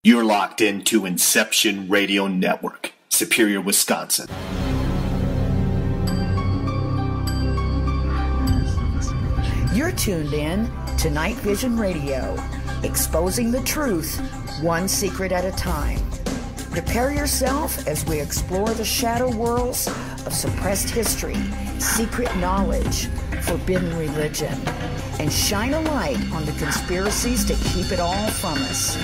You're locked into Inception Radio Network, Superior, Wisconsin. You're tuned in to NightVision Radio, exposing the truth one secret at a time. Prepare yourself as we explore the shadow worlds of suppressed history, secret knowledge, forbidden religion, and shine a light on the conspiracies to keep it all from us.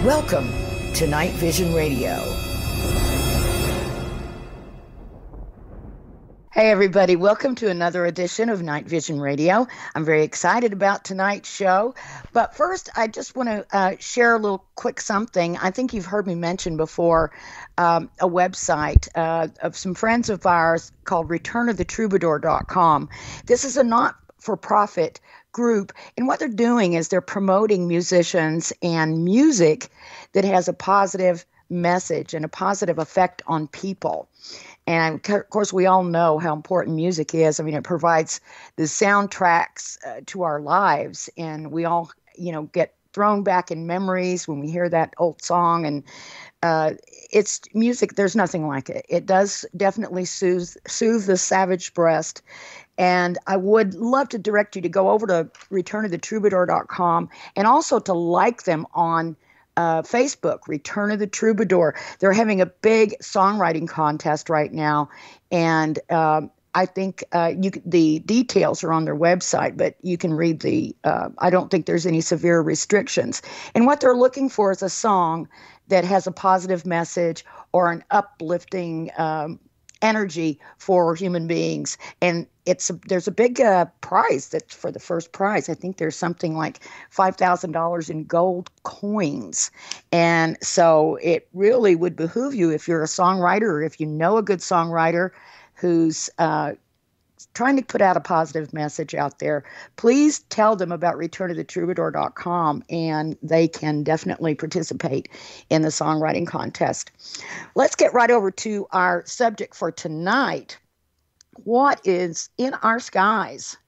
Welcome to NightVision Radio. Hey everybody, welcome to another edition of NightVision Radio. I'm very excited about tonight's show, but first I just want to share a little quick something. I think you've heard me mention before a website of some friends of ours called returnofthetroubadour.com. This is a not-for-profit group, and what they're doing is they're promoting musicians and music that has a positive message and a positive effect on people. And of course, we all know how important music is. I mean, it provides the soundtracks to our lives, and we all, get thrown back in memories when we hear that old song. And it's music. There's nothing like it. It does definitely soothe the savage breast. And I would love to direct you to go over to returnofthetroubadour.com and also to like them on Facebook, Return of the Troubadour. They're having a big songwriting contest right now, and I think the details are on their website, but you can read I don't think there's any severe restrictions. And what they're looking for is a song that has a positive message or an uplifting energy for human beings. And there's a big prize that's for the first prize. I think there's something like $5,000 in gold coins. And so it really would behoove you, if you're a songwriter or if you know a good songwriter who's trying to put out a positive message out there, please tell them about returnofthetroubadour.com, and they can definitely participate in the songwriting contest. Let's get right over to our subject for tonight. What is in our skies?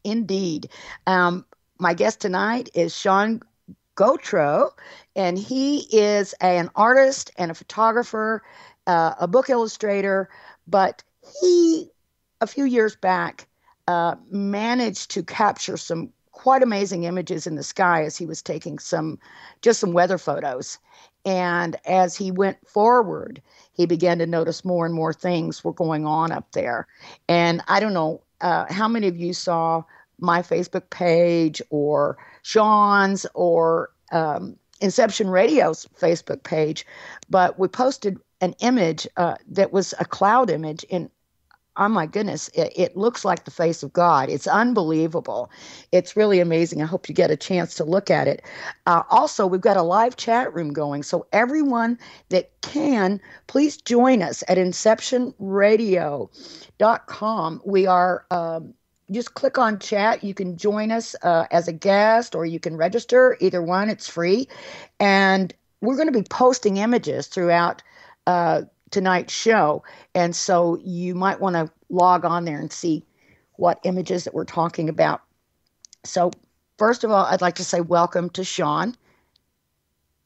Indeed. My guest tonight is Sean Gautreux, and he is an artist and a photographer, a book illustrator, but he, a few years back, managed to capture some quite amazing images in the sky as he was taking some weather photos. And as he went forward, he began to notice more and more things were going on up there. And I don't know how many of you saw my Facebook page or Sean's or Inception Radio's Facebook page, but we posted an image that was a cloud image, and oh my goodness, it looks like the face of God. It's unbelievable. It's really amazing. I hope you get a chance to look at it. Also, we've got a live chat room going, so everyone that can, please join us at inceptionradio.com. We are, just click on chat. You can join us as a guest, or you can register. Either one, it's free. And we're going to be posting images throughout tonight's show, and so you might want to log on there and see what images that we're talking about. So first of all, I'd like to say welcome to Sean.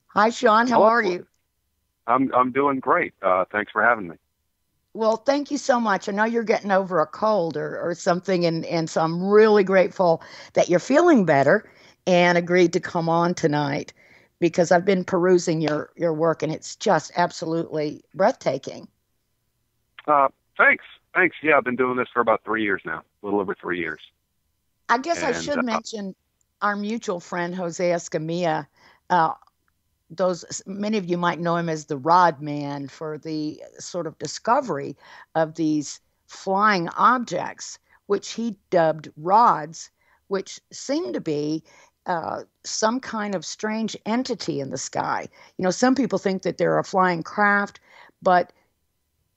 Hi, Sean. How are you? I'm doing great. Thanks for having me. Well, thank you so much. I know you're getting over a cold or something, and so I'm really grateful that you're feeling better and agreed to come on tonight, because I've been perusing your work, and it's just absolutely breathtaking. Thanks. Yeah, I've been doing this for about 3 years now, a little over 3 years. I guess I should mention our mutual friend, Jose Escamilla, many of you might know him as the Rod Man for the sort of discovery of these flying objects, which he dubbed rods, which seem to be some kind of strange entity in the sky. Some people think that they're a flying craft, but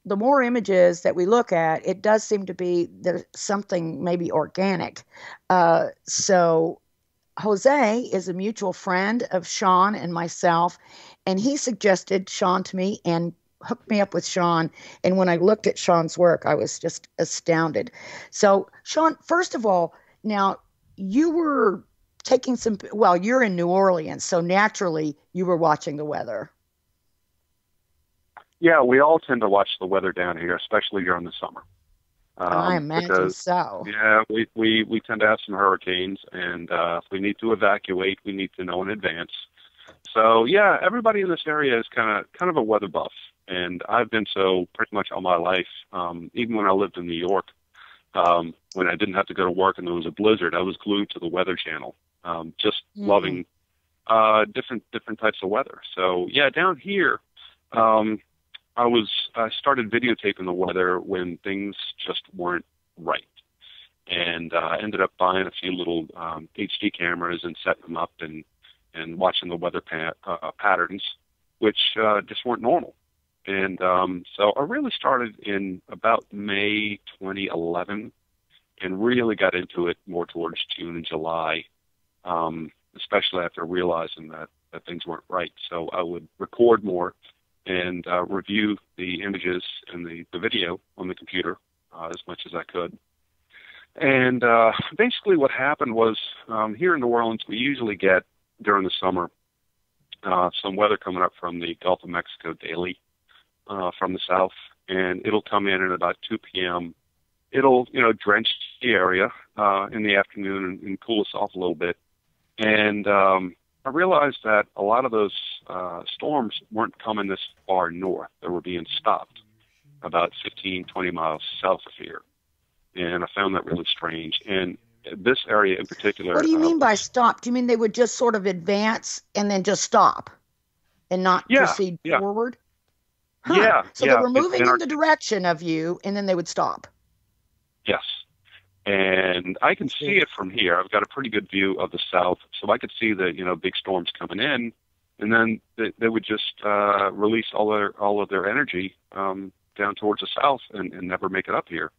the more images that we look at, it does seem to be there's something maybe organic. So Jose is a mutual friend of Sean and myself, and he suggested Sean to me and hooked me up with Sean. And when I looked at Sean's work, I was just astounded. So, Sean, first of all, now you were taking you're in New Orleans, so naturally you were watching the weather. Yeah, we all tend to watch the weather down here, especially during the summer. I imagine so. Yeah, we tend to have some hurricanes, and if we need to evacuate, we need to know in advance. So yeah, everybody in this area is kind of a weather buff, and I've been so pretty much all my life. Even when I lived in New York, when I didn't have to go to work and there was a blizzard, I was glued to the Weather Channel, just loving different types of weather. So yeah, down here. I started videotaping the weather when things just weren't right. And I ended up buying a few little HD cameras and setting them up and watching the weather patterns, which just weren't normal. And so I really started in about May 2011 and really got into it more towards June and July, especially after realizing that things weren't right. So I would record more and review the images and the video on the computer as much as I could. And basically what happened was here in New Orleans, we usually get, during the summer, some weather coming up from the Gulf of Mexico daily from the south, and it'll come in at about 2 p.m. It'll, drench the area in the afternoon and cool us off a little bit. And I realized that a lot of those storms weren't coming this far north. They were being stopped about 15, 20 miles south of here. And I found that really strange. And this area in particular... What do you mean by stop? Do you mean they would just sort of advance and then just stop and not proceed forward? Huh. Yeah. So they were moving in the direction of you, and then they would stop. Yes. And I can see it from here. I've got a pretty good view of the south, so I could see the big storms coming in, and then they would just release all of their energy down towards the south and never make it up here.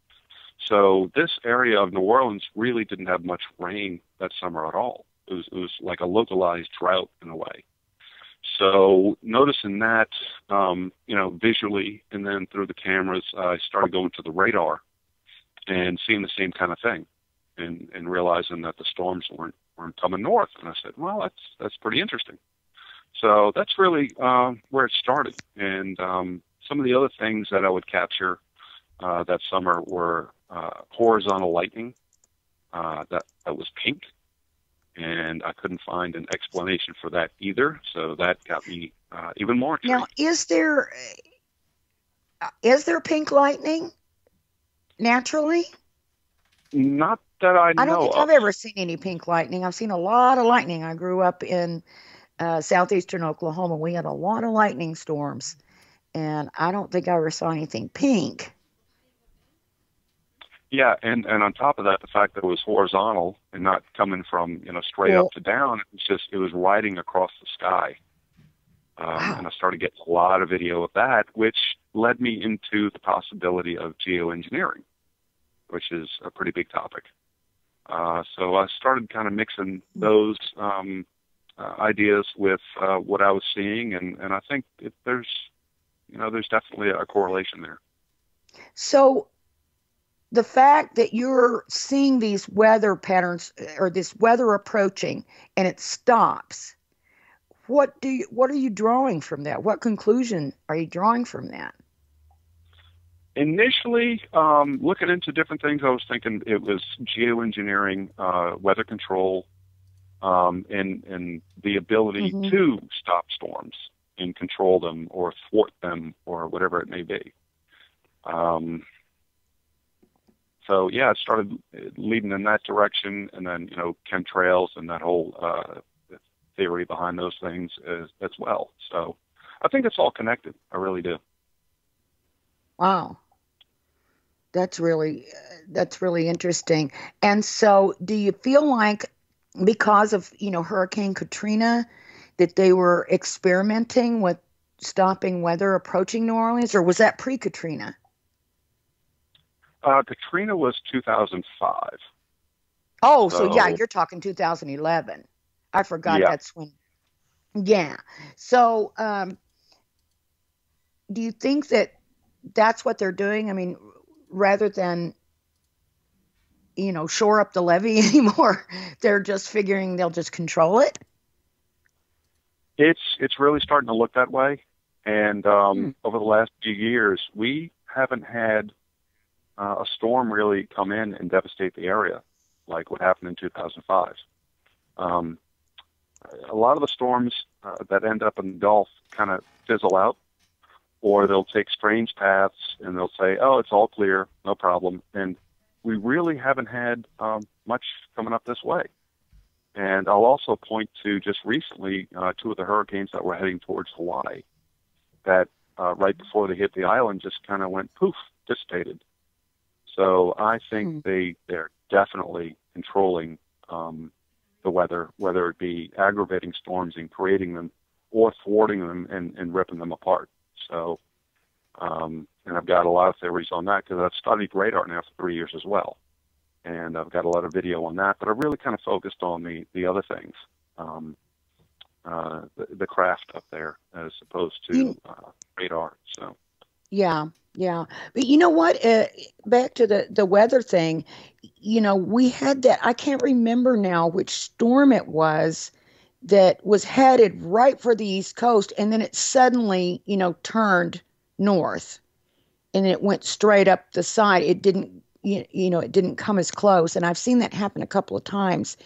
So this area of New Orleans really didn't have much rain that summer at all. It was like a localized drought in a way. So noticing that, visually, and then through the cameras, I started going to the radar and seeing the same kind of thing, and realizing that the storms weren't coming north. And I said, well, that's pretty interesting. So that's really where it started. And some of the other things that I would capture that summer were horizontal lightning that was pink, and I couldn't find an explanation for that either. So that got me even more intrigued. Now, is there pink lightning naturally? Not that I know. I don't think I've ever seen any pink lightning. I've seen a lot of lightning. I grew up in southeastern Oklahoma. We had a lot of lightning storms, and I don't think I ever saw anything pink. Yeah, and on top of that, the fact that it was horizontal and not coming from straight up to down, it was riding across the sky. Wow. And I started getting a lot of video of that, which led me into the possibility of geoengineering, which is a pretty big topic. So I started kind of mixing those ideas with what I was seeing, and I think there's definitely a correlation there. So the fact that you're seeing these weather patterns or this weather approaching and it stops, what are you drawing from that? What conclusion are you drawing from that? Initially, looking into different things, I was thinking it was geoengineering, weather control, and the ability to stop storms and control them or thwart them or whatever it may be. So yeah, it started leading in that direction, and then chemtrails and that whole theory behind those things as well. So I think it's all connected. I really do. Wow. That's really interesting. And so do you feel like because of, Hurricane Katrina that they were experimenting with stopping weather approaching New Orleans, or was that pre-Katrina? Katrina was 2005. Oh, so yeah, you're talking 2011. I forgot Yeah. that's when. Yeah. So do you think that that's what they're doing? I mean, rather than, shore up the levee anymore, they're just figuring they'll just control it? It's really starting to look that way. And over the last few years, we haven't had a storm really come in and devastate the area like what happened in 2005. A lot of the storms that end up in the Gulf kind of fizzle out, or they'll take strange paths and they'll say, oh, it's all clear, no problem. And we really haven't had much coming up this way. And I'll also point to just recently 2 of the hurricanes that were heading towards Hawaii that right before they hit the island just kind of went poof, dissipated. So I think they're definitely controlling the weather, whether it be aggravating storms and creating them or thwarting them and ripping them apart. So, and I've got a lot of theories on that because I've studied radar now for 3 years as well. And I've got a lot of video on that, but I really kind of focused on the other things, the craft up there as opposed to radar. So. Yeah. But you know what? Back to the weather thing, we had that, I can't remember now which storm it was that was headed right for the East Coast, and then it suddenly, turned north, and it went straight up the side. It didn't, it didn't come as close, and I've seen that happen a couple of times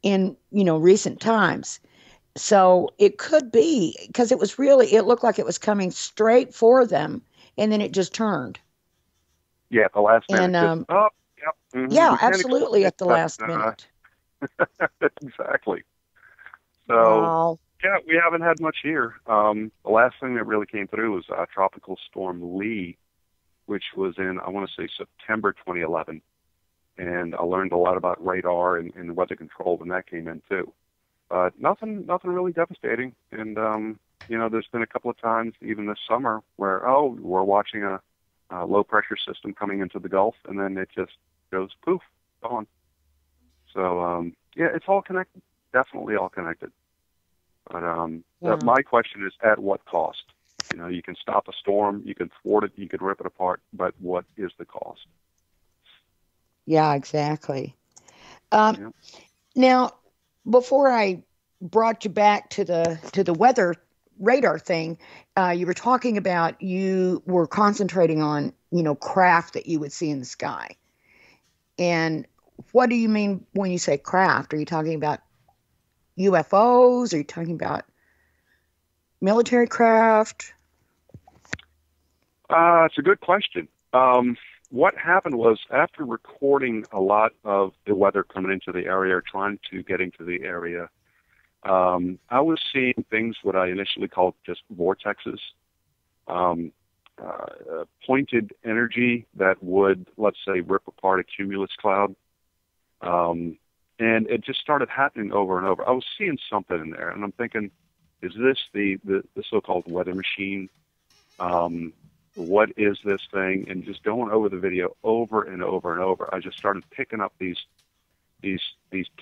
in, recent times. So it could be, because it looked like it was coming straight for them, and then it just turned. Yeah, at the last minute. And, yep. Mm-hmm. Yeah, absolutely, at the last minute. Exactly. So, wow. Yeah, we haven't had much here. The last thing that really came through was Tropical Storm Lee, which was in, I want to say, September 2011. And I learned a lot about radar and weather control when that came in, too. But nothing really devastating. And, there's been a couple of times, even this summer, where, we're watching a low-pressure system coming into the Gulf, and then it just goes poof, gone. So, it's all connected. Definitely all connected. But my question is, at what cost? You can stop a storm, you can thwart it, you can rip it apart, but what is the cost? Yeah, exactly. Now, before I brought you back to the weather radar thing, you were talking about you were concentrating on, craft that you would see in the sky. And what do you mean when you say craft? Are you talking about UFOs? Are you talking about military craft? It's a good question. What happened was, after recording a lot of the weather coming into the area or trying to get into the area, I was seeing things what I initially called just vortexes, pointed energy that would, let's say, rip apart a cumulus cloud. And it just started happening over and over. I was seeing something in there, and I'm thinking, is this the so-called weather machine? What is this thing? And just going over the video over and over and over, I just started picking up these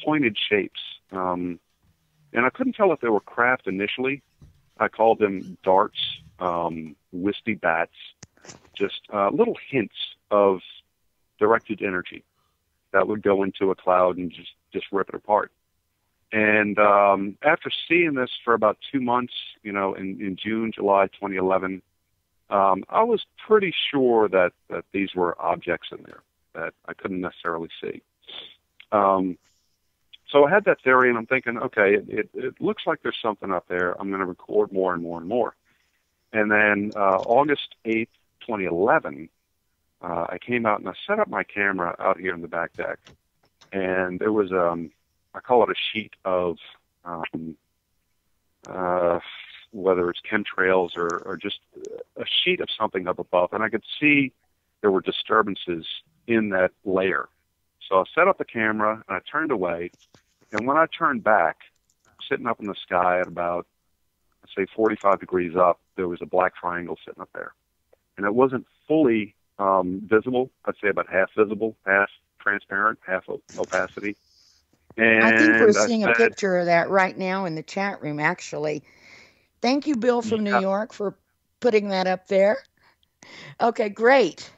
pointed shapes. And I couldn't tell if they were craft initially. I called them darts, wispy bats, just little hints of directed energy that would go into a cloud and just rip it apart. And after seeing this for about 2 months, in June, July 2011, I was pretty sure that these were objects in there that I couldn't necessarily see. So I had that theory, and I'm thinking, okay, it looks like there's something up there. I'm going to record more and more and more. And then August 8th, 2011, I came out and I set up my camera out here in the back deck. And there was, I call it a sheet of whether it's chemtrails or just a sheet of something up above, and I could see there were disturbances in that layer. So I set up the camera, and I turned away, and when I turned back, sitting up in the sky at about, let's say, 45 degrees up, there was a black triangle sitting up there. And it wasn't fully visible. I'd say about half visible, half transparent, half opacity. And I think we're seeing a picture of that right now in the chat room, actually. Thank you, Bill from New York, for putting that up there. Okay, great.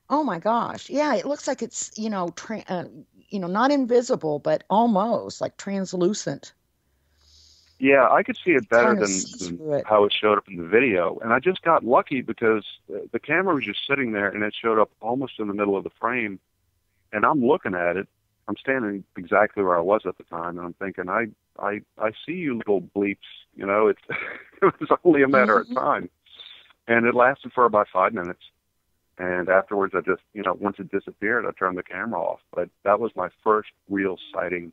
Oh my gosh. Yeah, it looks like it's, not invisible, but almost like translucent. Yeah, I could see it better than how it showed up in the video. And I just got lucky because the camera was just sitting there and it showed up almost in the middle of the frame. And I'm looking at it. I'm standing exactly where I was at the time, and I'm thinking, I see you little bleeps. It was only a matter of time. And it lasted for about 5 minutes. And afterwards, I just, once it disappeared, I turned the camera off. But that was my first real sighting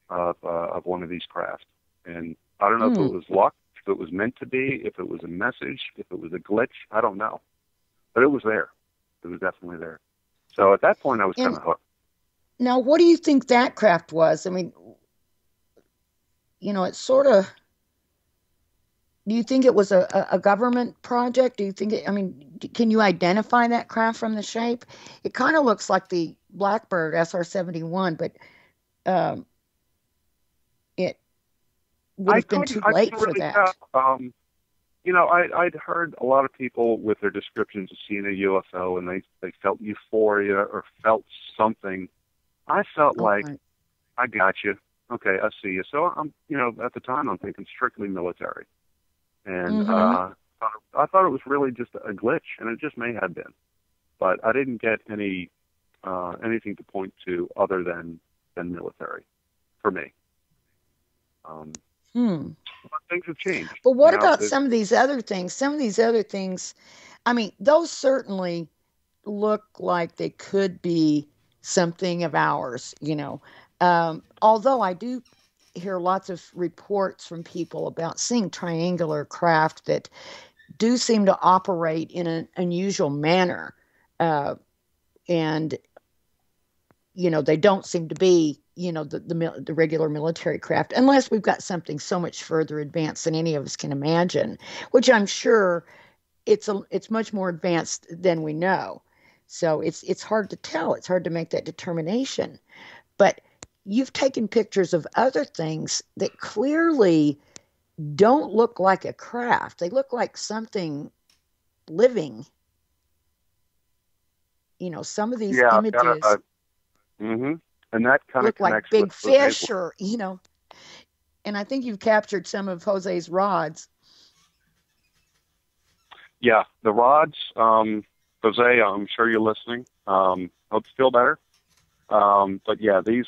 of one of these craft. And I don't know if it was luck, if it was meant to be, if it was a message, if it was a glitch. I don't know. But it was there. It was definitely there. So at that point, I was kind of hooked. Now, what do you think that craft was? I mean, it's sort of, do you think it was a government project? Do you think can you identify that craft from the shape? It kind of looks like the Blackbird SR-71, but it would have been too late for that. I'd heard a lot of people with their descriptions of seeing a UFO, and they felt euphoria or felt something. I felt like, I got you. Okay, I see you. So I'm, at the time I'm thinking strictly military. And I thought it was really just a glitch, and it just may have been. But I didn't get anything to point to other than military for me. But things have changed. But what about some of these other things? Some of these other things, those certainly look like they could be something of ours, although I do hear lots of reports from people about seeing triangular craft that do seem to operate in an unusual manner. And, they don't seem to be, the regular military craft, unless we've got something so much further advanced than any of us can imagine, which I'm sure it's much more advanced than we know. So it's hard to tell. It's hard to make that determination. But you've taken pictures of other things that clearly don't look like a craft. They look like something some of these images and that kind look of like big fish or, and I think you've captured some of Jose's rods. Yeah, the rods, Jose, I'm sure you're listening. Hope you feel better. But yeah, these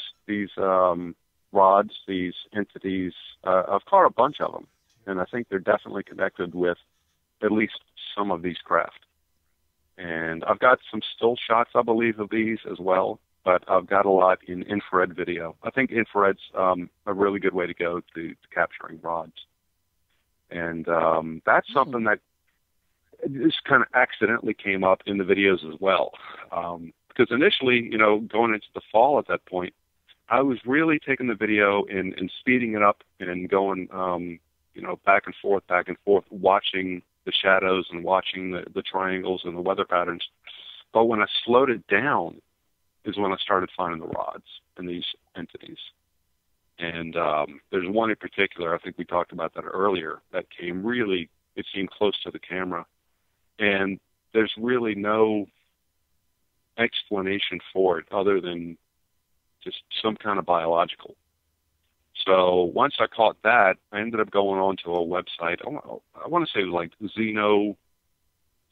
rods, these entities, I've caught a bunch of them, and I think they're definitely connected with at least some of these craft. And I've got some still shots, I believe, of these as well, but I've got a lot in infrared video. I think infrared's a really good way to go to capturing rods. And that's something that just kind of accidentally came up in the videos as well. Because initially, going into the fall at that point, I was really taking the video and speeding it up and going, back and forth, watching the shadows and watching the triangles and the weather patterns. But when I slowed it down is when I started finding the rods and these entities. And there's one in particular, I think we talked about that earlier, that came really, it seemed close to the camera. And there's really no explanation for it other than just some kind of biological. So once I caught that, I ended up going on to a website. I want to say it was like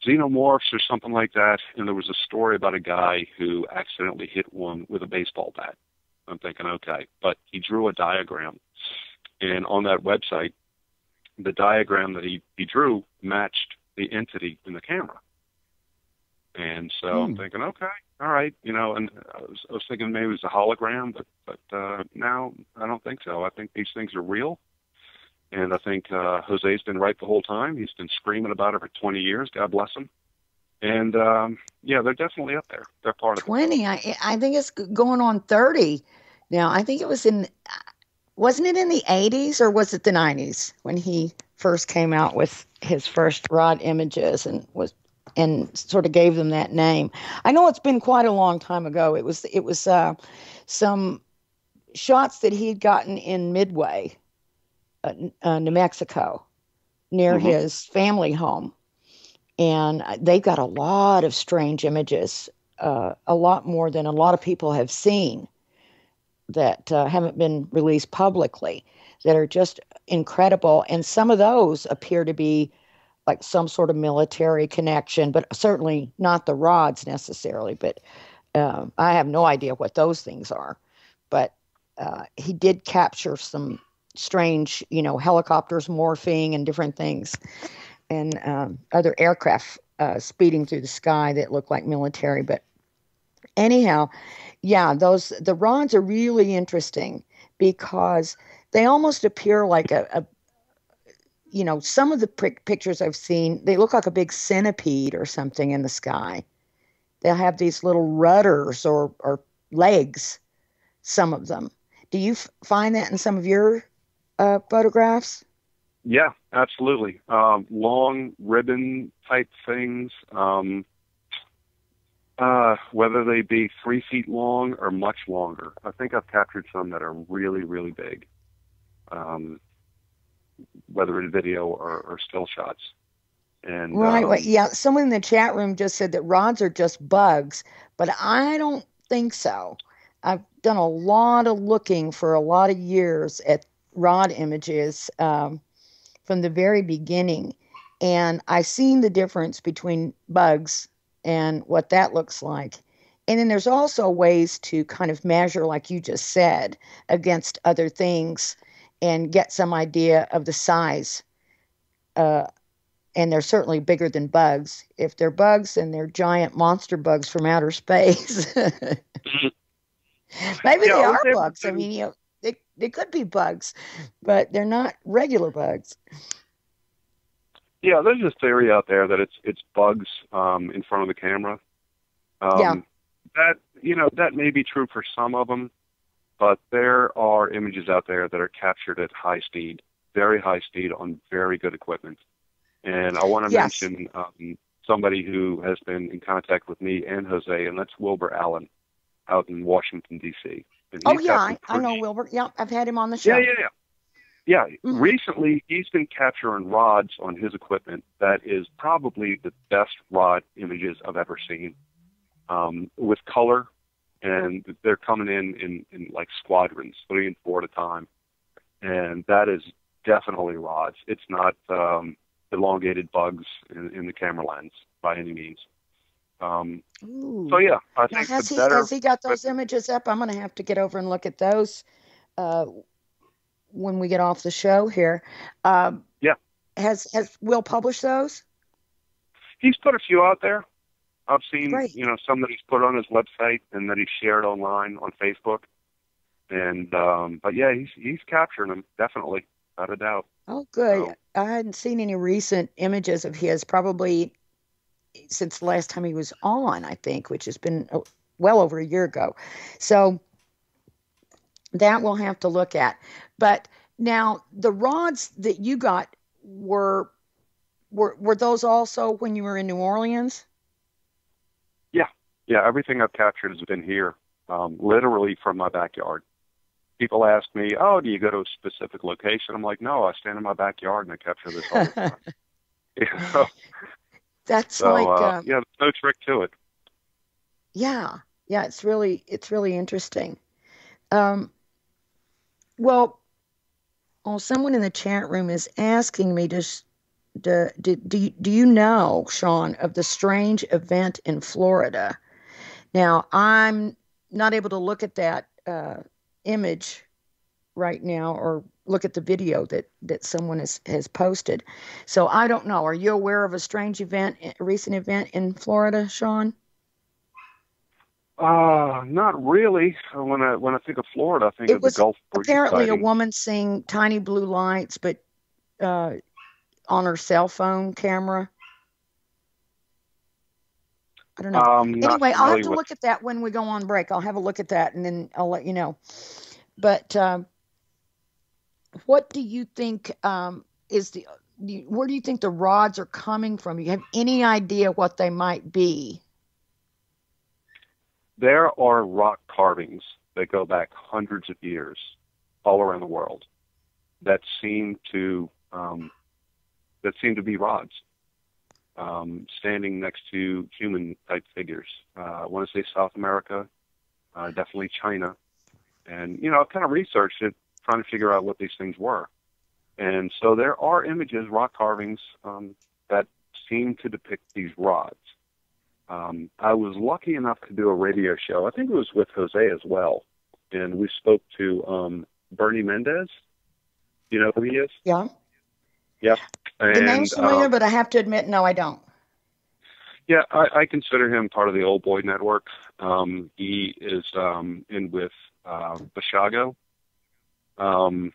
Xenomorphs or something like that. And there was a story about a guy who accidentally hit one with a baseball bat. I'm thinking, okay, but he drew a diagram. And on that website, the diagram that he drew matched the entity in the camera. And so I'm thinking, okay, all right, and I was thinking maybe it was a hologram, but now I don't think so. I think these things are real. And I think Jose's been right the whole time. He's been screaming about it for 20 years. God bless him. And yeah, they're definitely up there. They're part of 20. I think it's going on 30 now. I think it was wasn't it in the 80s or was it the 90s when he first came out with his first rod images and sort of gave them that name? I know it's been quite a long time ago. It was some shots that he'd gotten in Midway, New Mexico, near his family home. And they got a lot of strange images, a lot more than a lot of people have seen that haven't been released publicly, that are just incredible. And some of those appear to be like some sort of military connection, but certainly not the rods necessarily. But I have no idea what those things are. But he did capture some strange, helicopters morphing and different things, and other aircraft speeding through the sky that look like military. But anyhow, yeah, the rods are really interesting because they almost appear like some of the pictures I've seen, they look like a big centipede or something in the sky. They'll have these little rudders or legs, some of them. Do you find that in some of your photographs? Yeah, absolutely. Long ribbon type things, whether they be 3 feet long or much longer. I think I've captured some that are really, really big, whether in video or still shots. And right. Yeah, someone in the chat room just said that rods are just bugs, but I don't think so. I've done a lot of looking for a lot of years at rod images from the very beginning, and I've seen the difference between bugs and what that looks like. And then there's also ways to kind of measure, like you just said, against other things and get some idea of the size. And they're certainly bigger than bugs. If they're bugs, then they're giant monster bugs from outer space. Maybe they are bugs. I mean, they could be bugs, but they're not regular bugs. Yeah, there's this theory out there that it's bugs in front of the camera. That may be true for some of them, but there are images out there that are captured at high speed, very high speed on very good equipment. And I want to mention somebody who has been in contact with me and Jose, and that's Wilbur Allen out in Washington, D.C. I know Wilbur. Yeah, I've had him on the show. Yeah. Mm-hmm. Recently, he's been capturing rods on his equipment that is probably the best rod images I've ever seen, with color, and they're coming in like squadrons, 3 and 4 at a time. And that is definitely rods. It's not elongated bugs in the camera lens by any means. So yeah, I think has he got those images up? I'm going to have to get over and look at those when we get off the show here. Has Will published those? He's put a few out there. I've seen some that he's put on his website and that he's shared online on Facebook. And but yeah, he's capturing them, definitely, without a doubt. Oh, good. So, I hadn't seen any recent images of his, probably since the last time he was on, I think, which has been well over a year ago. So that we'll have to look at. But now the rods that you got were those also when you were in New Orleans? Yeah. Everything I've captured has been here, literally from my backyard. People ask me, "Oh, do you go to a specific location?" I'm like, "No, I stand in my backyard and I capture this all the time." That's there's no trick to it. Yeah, it's really interesting. Someone in the chat room is asking me, do you know, Sean, of the strange event in Florida? Now, I'm not able to look at that image right now or look at the video that someone has posted. So I don't know. Are you aware of a strange event, a recent event in Florida, Sean? Not really. When I think of Florida, I think of the Gulf Breeze apparently sighting. A woman seeing tiny blue lights, but on her cell phone camera? I don't know. Anyway, I'll have to look at that when we go on break. I'll have a look at that, and then I'll let you know. But what do you think where do you think the rods are coming from? You have any idea what they might be? There are rock carvings that go back hundreds of years all around the world that seem to be rods. Standing next to human-type figures. I want to say South America, definitely China. And, I've kind of researched it, trying to figure out what these things were. And so there are images, rock carvings, that seem to depict these rods. I was lucky enough to do a radio show. I think it was with Jose as well. And we spoke to Bernie Mendez. You know who he is? Yeah. Yep. The name's familiar, but I have to admit, no, I don't. Yeah, I consider him part of the Old Boy Network. He is in with Bashago. Right,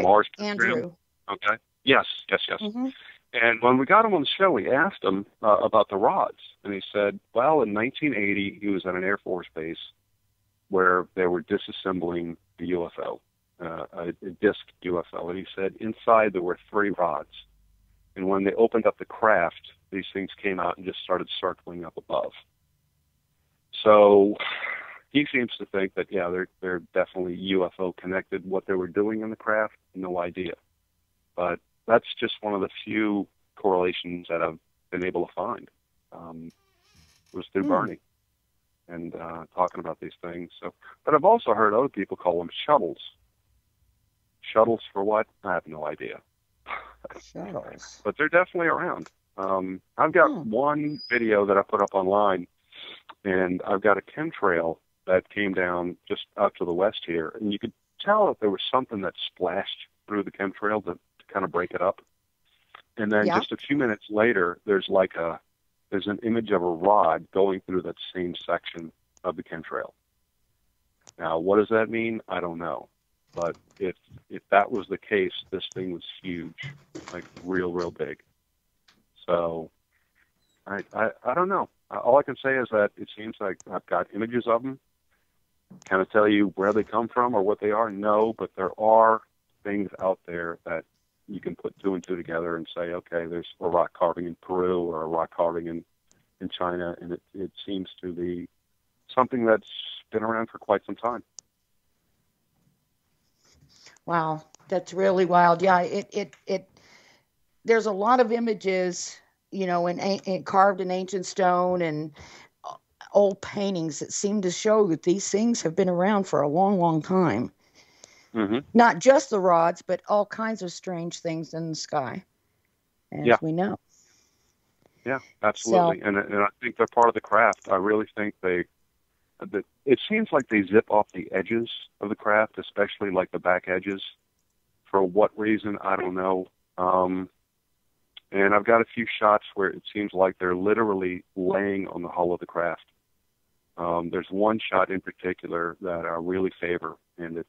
Mars Andrew. Okay. Yes. Mm-hmm. And when we got him on the show, we asked him about the rods. And he said, well, in 1980, he was at an Air Force base where they were disassembling the UFO. A disc UFO, and he said inside there were 3 rods, and when they opened up the craft, these things came out and just started circling up above. So he seems to think that they're definitely UFO connected. What they were doing in the craft, no idea, but that's just one of the few correlations that I've been able to find. Was through Bernie and talking about these things. So, but I've also heard other people call them shuttles. Shuttles for what? I have no idea. Shuttles. But they're definitely around. I've got one video that I put up online, and I've got a chemtrail that came down just out to the west here, and you could tell that there was something that splashed through the chemtrail to kind of break it up. And then just a few minutes later, there's an image of a rod going through that same section of the chemtrail. Now, what does that mean? I don't know. But if that was the case, this thing was huge, like real big. So I don't know. All I can say is that it seems like I've got images of them. Can I tell you where they come from or what they are? No, but there are things out there that you can put 2 and 2 together and say, okay, there's a rock carving in Peru or a rock carving in China, and it seems to be something that's been around for quite some time. Wow, that's really wild. Yeah, it there's a lot of images, in carved in ancient stone and old paintings that seem to show that these things have been around for a long time. Mm-hmm. Not just the rods, but all kinds of strange things in the sky, as we know. Yeah, absolutely. So, and I think they're part of the craft. I really think it seems like they zip off the edges of the craft, especially like the back edges. For what reason, I don't know. And I've got a few shots where it seems like they're literally laying on the hull of the craft. There's one shot in particular that I really favor, and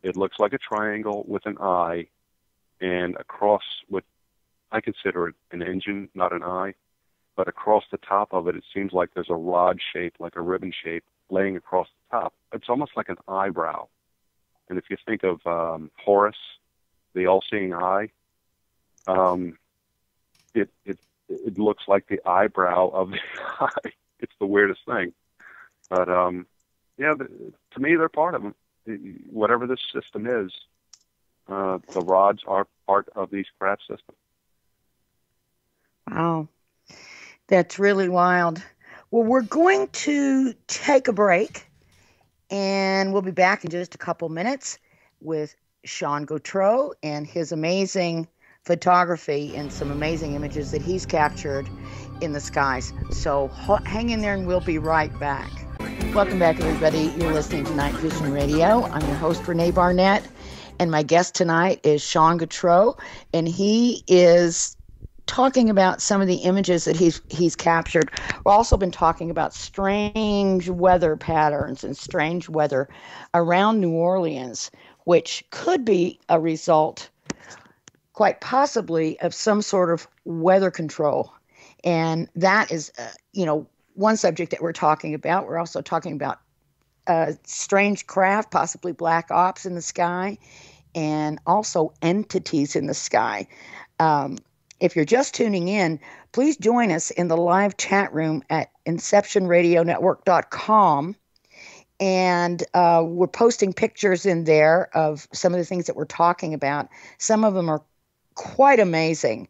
it looks like a triangle with an eye, and across what I consider it an engine, not an eye. But across the top of it, it seems like there's a rod shape, like a ribbon shape, laying across the top. It's almost like an eyebrow. And if you think of Horus, the all-seeing eye, it looks like the eyebrow of the eye. It's the weirdest thing. But, to me, they're part of them. Whatever this system is, the rods are part of these craft systems. Wow. That's really wild. Well, we're going to take a break, and we'll be back in just a couple minutes with Sean Gautreux and his amazing photography and some amazing images that he's captured in the skies. So hang in there, and we'll be right back. Welcome back, everybody. You're listening to Night Vision Radio. I'm your host, René Barnett, and my guest tonight is Sean Gautreux, and he is talking about some of the images that he's captured. We've also been talking about strange weather patterns and strange weather around New Orleans, which could be a result quite possibly of some sort of weather control. And that is, one subject that we're talking about. We're also talking about strange craft, possibly black ops in the sky, and also entities in the sky. If you're just tuning in, please join us in the live chat room at inceptionradionetwork.com. And we're posting pictures in there of some of the things that we're talking about. Some of them are quite amazing,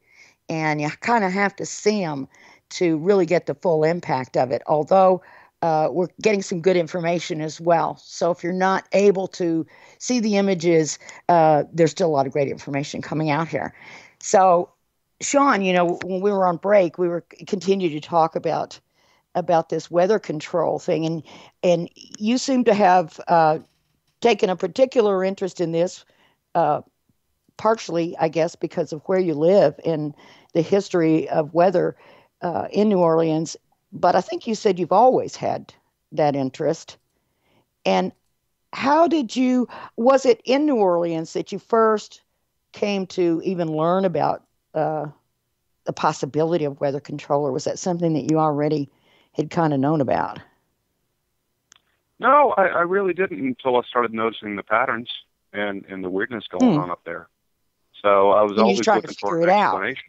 and you kind of have to see them to really get the full impact of it, although we're getting some good information as well. So if you're not able to see the images, there's still a lot of great information coming out here. So, Sean, when we were on break, we were continuing to talk about this weather control thing, and you seem to have taken a particular interest in this, partially, I guess, because of where you live and the history of weather in New Orleans. But I think you said you've always had that interest. And was it in New Orleans that you first came to even learn about the possibility of weather control, or was that something that you already had kind of known about? No, I really didn't until I started noticing the patterns and the weirdness going on up there. So I was always looking for an explanation.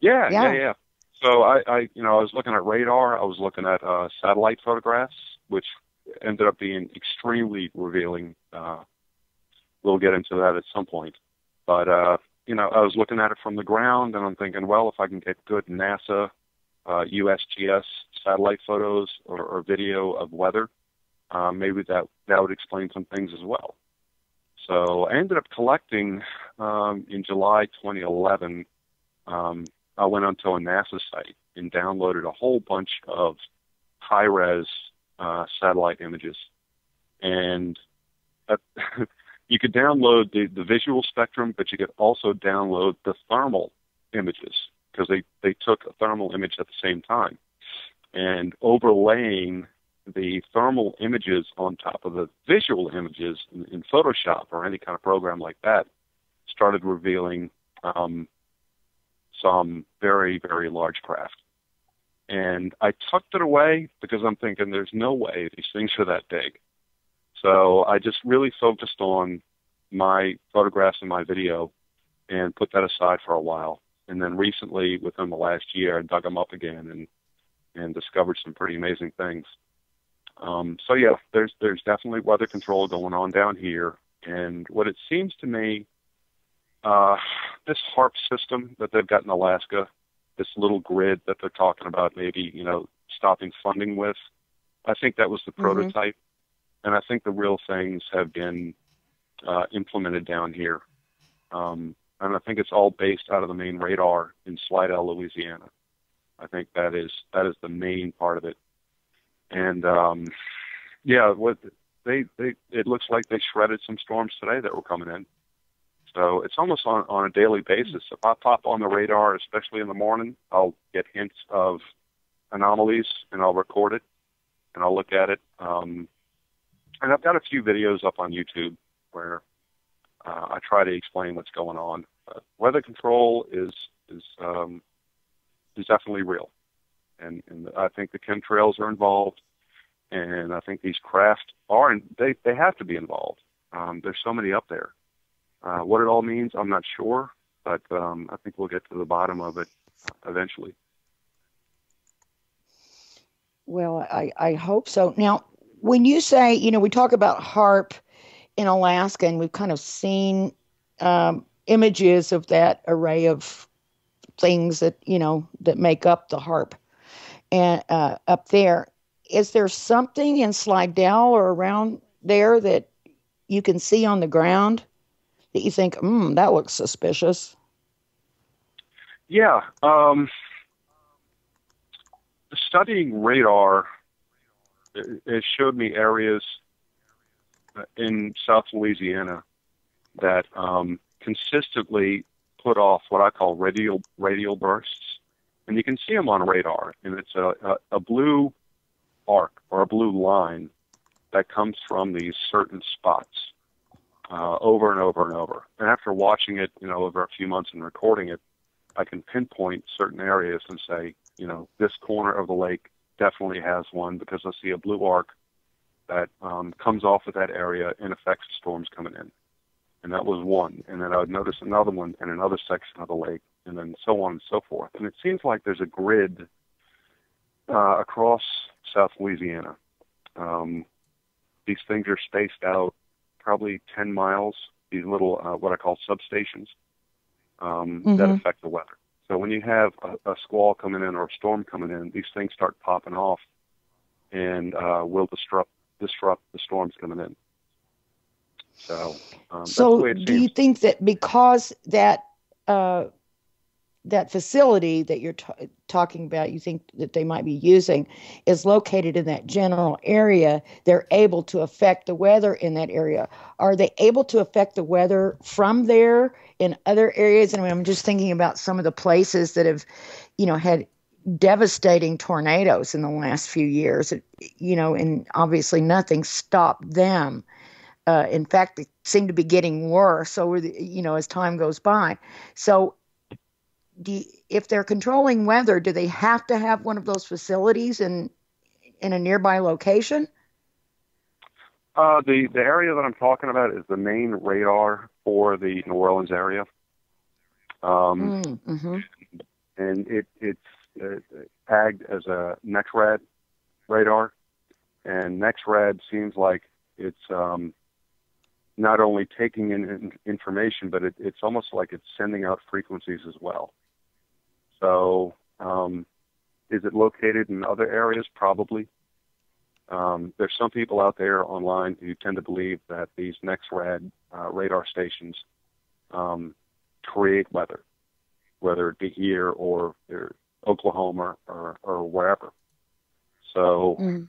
Yeah. So I was looking at radar. I was looking at satellite photographs, which ended up being extremely revealing. We'll get into that at some point. But, I was looking at it from the ground, and I'm thinking, well, if I can get good NASA, USGS satellite photos or video of weather, maybe that would explain some things as well. So I ended up collecting in July 2011. I went onto a NASA site and downloaded a whole bunch of high-res satellite images. And you could download the visual spectrum, but you could also download the thermal images, because they took a thermal image at the same time. And overlaying the thermal images on top of the visual images in Photoshop or any kind of program like that started revealing some very, very large craft. And I tucked it away because I'm thinking there's no way these things are that big. So I just really focused on my photographs and my video and put that aside for a while. And then recently, within the last year, I dug them up again and discovered some pretty amazing things. So yeah, there's definitely weather control going on down here. And what it seems to me, this HARP system that they've got in Alaska, this little grid that they're talking about maybe, stopping funding with, I think that was the prototype. And I think the real things have been implemented down here. And I think it's all based out of the main radar in Slidell, Louisiana. I think that is the main part of it. And it looks like they shredded some storms today that were coming in. So it's almost on a daily basis. If I pop on the radar, especially in the morning, I'll get hints of anomalies, and I'll record it, and I'll look at it. And I've got a few videos up on YouTube where I try to explain what's going on. Weather control is definitely real, and I think the chemtrails are involved, and I think these craft they have to be involved. There's so many up there. What it all means, I'm not sure, but I think we'll get to the bottom of it eventually. Well, I hope so. Now, when you say, we talk about HARP in Alaska, and we've kind of seen images of that array of things that, that make up the HARP and up there. Is there something in Slidell or around there that you can see on the ground that you think, that looks suspicious? Yeah. Studying radar, it showed me areas in South Louisiana that consistently put off what I call radial bursts. And you can see them on radar, and it's a blue arc or a blue line that comes from these certain spots. over and over and over. And after watching it, over a few months and recording it, I can pinpoint certain areas and say, this corner of the lake definitely has one because I see a blue arc that comes off of that area and affects the storms coming in. And that was one. And then I would notice another one in another section of the lake, and then so on and so forth. And it seems like there's a grid across South Louisiana. These things are spaced out probably 10 miles, these little, what I call substations, that affect the weather. So when you have a squall coming in or a storm coming in, these things start popping off and will disrupt the storms coming in. So, so do you think that because that that facility that you're talking about, you think that they might be using, is located in that general area, they're able to affect the weather in that area? Are they able to affect the weather from there in other areas? And I'm just thinking about some of the places that have, had devastating tornadoes in the last few years, and obviously nothing stopped them. In fact, they seem to be getting worse over as time goes by. So if they're controlling weather, do they have to have one of those facilities in a nearby location? The area that I'm talking about is the main radar for the New Orleans area. And it's tagged as a NEXRAD radar. And NEXRAD seems like it's not only taking in information, but it's almost like it's sending out frequencies as well. So is it located in other areas? Probably. There's some people out there online who tend to believe that these NEXRAD radar stations create weather, whether it be here or Oklahoma or wherever. So,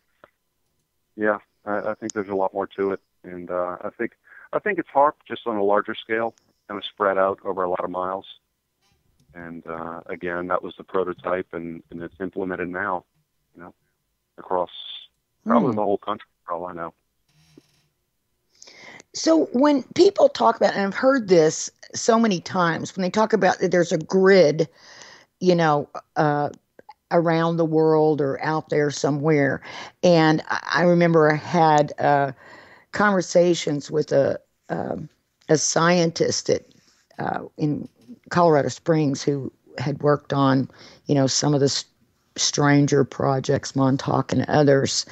yeah, I think there's a lot more to it. And I think it's HAARP just on a larger scale, kind of spread out over a lot of miles. And again, that was the prototype, and it's implemented now, across probably the whole country, for all I know. So when people talk about, and I've heard this so many times, when they talk about that there's a grid, around the world or out there somewhere. And I remember I had conversations with a scientist that in Colorado Springs who had worked on, some of the stranger projects, Montauk and others.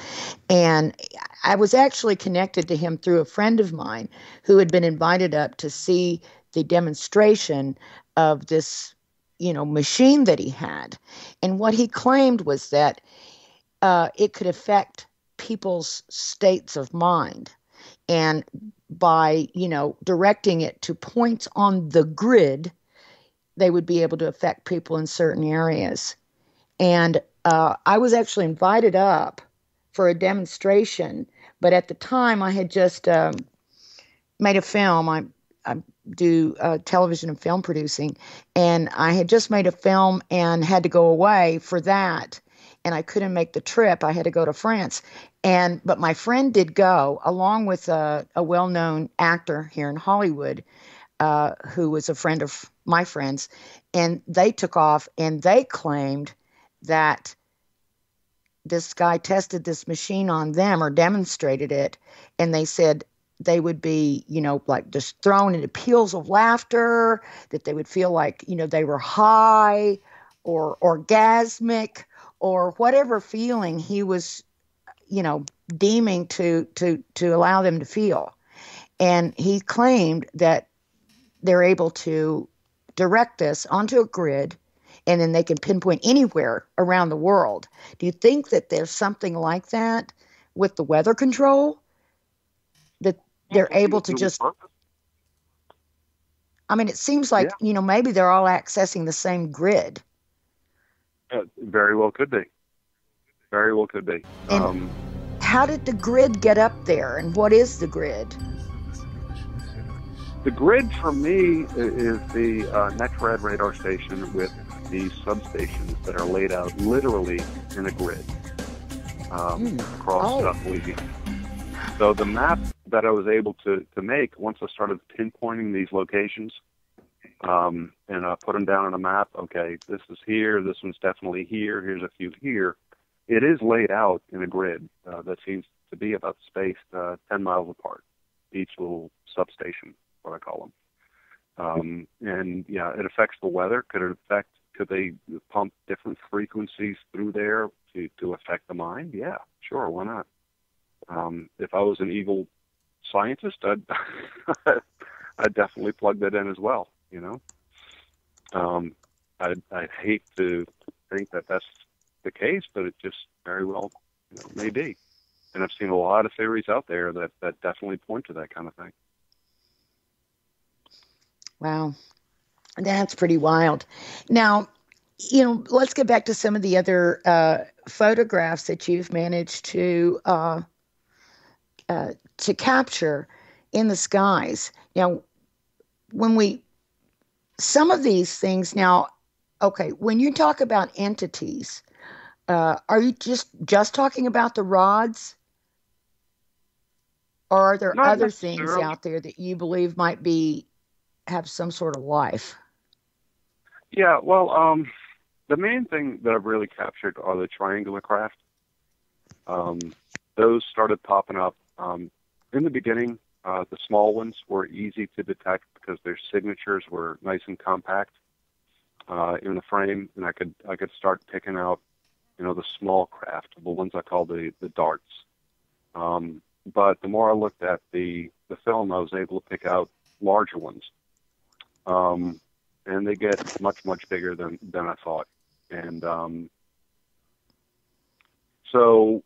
And I was actually connected to him through a friend of mine who had been invited up to see the demonstration of this, machine that he had. And what he claimed was that it could affect people's states of mind. And by, directing it to points on the grid, they would be able to affect people in certain areas. And I was actually invited up for a demonstration, but at the time I had just made a film. I do television and film producing, and I had just made a film and had to go away for that, and I couldn't make the trip. I had to go to France, but my friend did go, along with a well-known actor here in Hollywood, who was a friend of my friends, and they took off, and they claimed that this guy tested this machine on them or demonstrated it, and they said they would be, like just thrown into peals of laughter, that they would feel like, they were high or orgasmic or whatever feeling he was, deeming to allow them to feel. And he claimed that they're able to direct this onto a grid, and then they can pinpoint anywhere around the world. Do you think that there's something like that with the weather control? That they're able to just... I mean, it seems like, maybe they're all accessing the same grid. Very well could be. Very well could be. And how did the grid get up there, and what is the grid? The grid for me is the NEXRAD radar station with these substations that are laid out literally in a grid across South Louisiana. So the map that I was able to make once I started pinpointing these locations, and put them down on a map. Okay, this is here. This one's definitely here. Here's a few here. It is laid out in a grid that seems to be about spaced 10 miles apart, each little substation, what I call them. And yeah, it affects the weather. Could they pump different frequencies through there to affect the mind? Yeah, sure, why not? If I was an evil scientist, I'd definitely plug that in as well, you know? I'd hate to think that that's the case, but it just very well, you know, may be. And I've seen a lot of theories out there that definitely point to that kind of thing. Wow. That's pretty wild. Now, you know, let's get back to some of the other photographs that you've managed to capture in the skies. Now, some of these things now, okay, when you talk about entities, are you just talking about the rods? Or are there Not other things out there that you believe might have some sort of life? Yeah, well, the main thing that I've really captured are the triangular craft. Those started popping up. In the beginning, the small ones were easy to detect because their signatures were nice and compact in the frame, and I could start picking out, you know, the small craft, the ones I call the darts. But the more I looked at the film, I was able to pick out larger ones. And they get much, much bigger than I thought. And so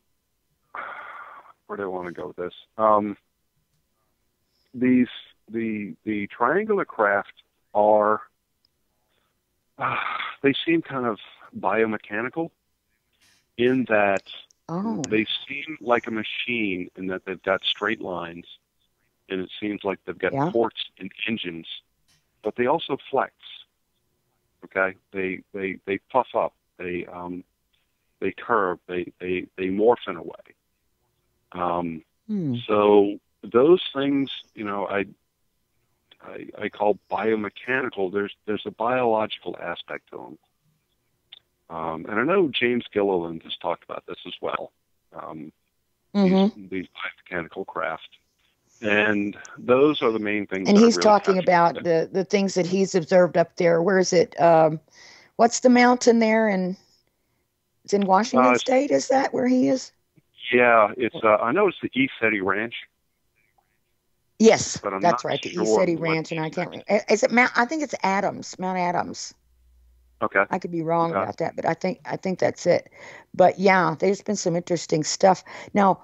where do I want to go with this? The triangular craft are, they seem kind of biomechanical in that they seem like a machine in that they've got straight lines, and it seems like they've got ports and engines, but they also flex. Okay, they puff up, they curve, they morph in a way. So those things, you know, I call biomechanical. There's a biological aspect to them. And I know James Gilliland has talked about this as well. These biomechanical craft. And those are the main things. And he's really talking about the things that he's observed up there. Where is it? What's the mountain there? And it's in Washington State. Is that where he is? Yeah, it's. I know it's the East City Ranch. Yes, that's right. The East City Ranch, and I can't remember. Is it Mount? I think it's Adams, Mount Adams. Okay. I could be wrong about that, but I think that's it. But yeah, there's been some interesting stuff. Now,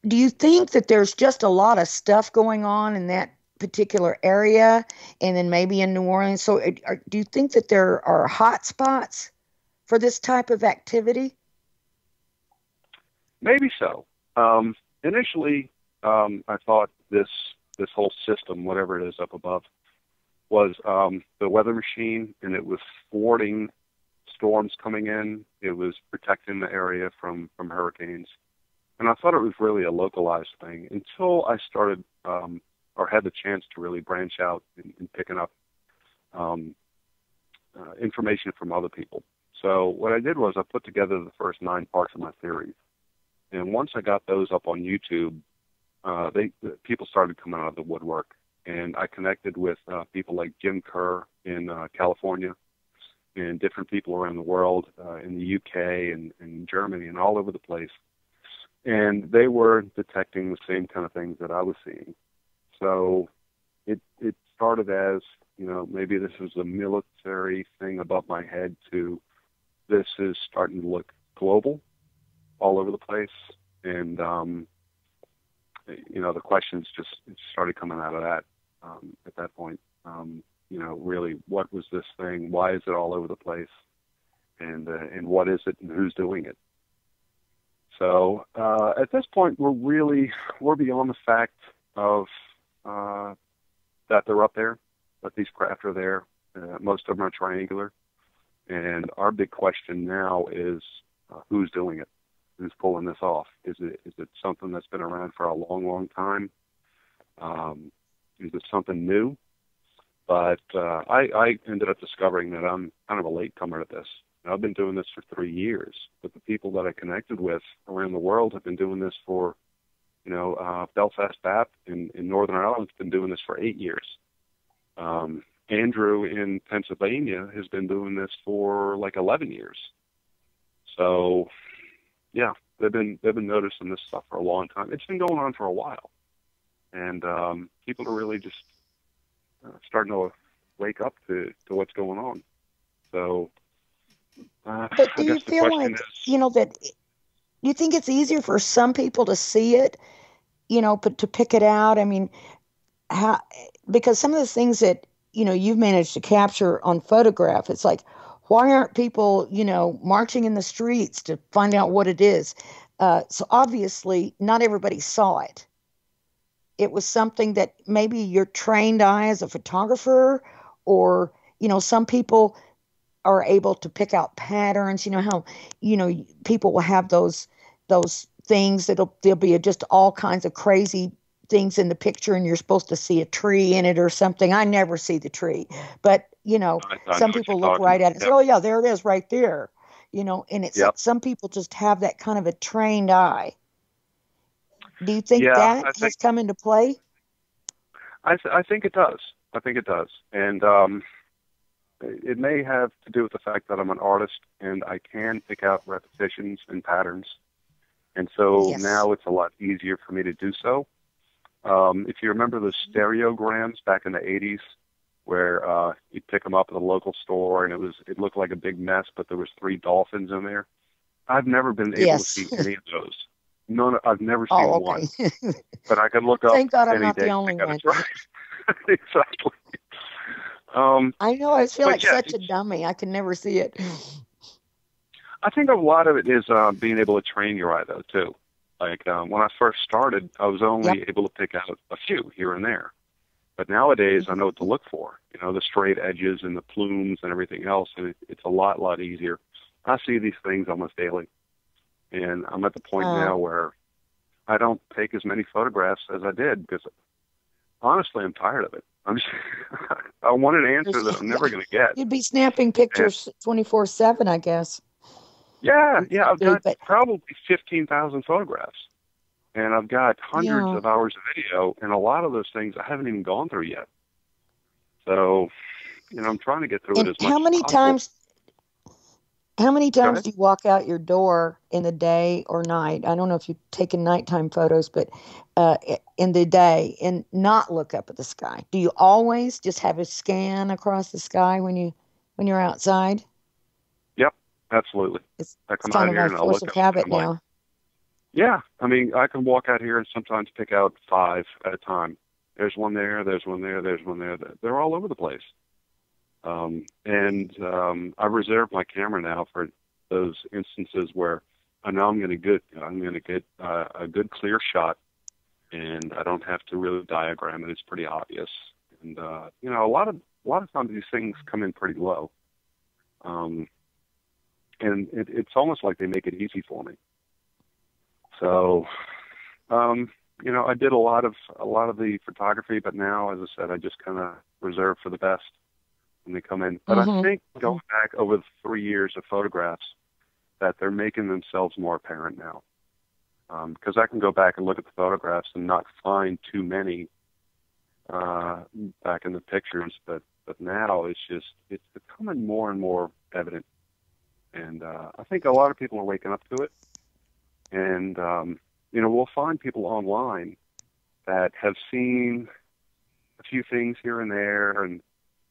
do you think that there's just a lot of stuff going on in that particular area, and then maybe in New Orleans? So, do you think that there are hot spots for this type of activity? Maybe so. Initially, I thought this whole system, whatever it is up above, was the weather machine, and it was thwarting storms coming in. It was protecting the area from hurricanes. And I thought it was really a localized thing until I started or had the chance to really branch out and picking up information from other people. So what I did was I put together the first 9 parts of my theories. And once I got those up on YouTube, people started coming out of the woodwork. And I connected with people like Jim Kerr in California and different people around the world, in the UK and Germany and all over the place. And they were detecting the same kind of things that I was seeing. So it started as, you know, maybe this is a military thing above my head to this is starting to look global all over the place. And, you know, the questions just started coming out of that at that point. You know, really, what was this thing? Why is it all over the place? And what is it and who's doing it? So at this point, we're beyond the fact of that they're up there, that these craft are there. Most of them are triangular. And our big question now is who's doing it? who's pulling this off. Is it something that's been around for a long, long time? Is it something new? But I ended up discovering that I'm kind of a latecomer to this. I've been doing this for 3 years, but the people that I connected with around the world have been doing this for, Belfast BAP in Northern Ireland has been doing this for 8 years. Andrew in Pennsylvania has been doing this for like 11 years. So, yeah, they've been noticing this stuff for a long time. It's been going on for a while, and people are really just starting to wake up to what's going on. So, but do you feel like that? You think it's easier for some people to see it, but to pick it out? I mean, how? Because some of the things that you've managed to capture on photograph, it's like, why aren't people, marching in the streets to find out what it is? So obviously, not everybody saw it. It was something that maybe your trained eye as a photographer, or some people are able to pick out patterns. How people will have those things there'll be just all kinds of crazy things in the picture, and you're supposed to see a tree in it or something. I never see the tree, but some people look right at it and say, "Oh yeah, there it is, right there." And it's like some people just have that kind of a trained eye. Do you think that has come into play? I think it does. I think it does, and it may have to do with the fact that I'm an artist and I can pick out repetitions and patterns, and so now it's a lot easier for me to do so. If you remember the stereograms back in the 80s, where you'd pick them up at the local store and it looked like a big mess, but there was 3 dolphins in there. I've never been able to see any of those. No, I've never seen one. But I can look up. Thank God I'm any not day the only one. right. Exactly. I know. I feel like such a dummy. I can never see it. I think a lot of it is being able to train your eye, though, too. Like when I first started, I was only able to pick out a few here and there. But nowadays, I know what to look for. The straight edges and the plumes and everything else, and it's a lot easier. I see these things almost daily. And I'm at the point now where I don't take as many photographs as I did because, honestly, I'm tired of it. I want an answer that I'm never going to get. You'd be snapping pictures 24/7, I guess. Yeah. I've got probably 15,000 photographs. And I've got hundreds of hours of video, and a lot of those things I haven't even gone through yet. So, I'm trying to get through it as much as possible. How many times do you walk out your door in the day or night? I don't know if you've taken nighttime photos, but in the day and not look up at the sky. Do you always just have a scan across the sky when you're outside? Yep, absolutely. I come out here and I look up. Habit now. Yeah, I mean, I can walk out here and sometimes pick out 5 at a time. There's one there, there's one there, there's one there. They're all over the place. I reserve my camera now for those instances where I know I'm going to get a good clear shot, and I don't have to really diagram it. It's pretty obvious. And a lot of times these things come in pretty low, and it's almost like they make it easy for me. So, I did a lot of the photography, but now, as I said, I just kind of reserve for the best when they come in. But I think going back over the 3 years of photographs, that they're making themselves more apparent now. Because I can go back and look at the photographs and not find too many back in the pictures, but now it's becoming more and more evident. And I think a lot of people are waking up to it. And, we'll find people online that have seen a few things here and there, and,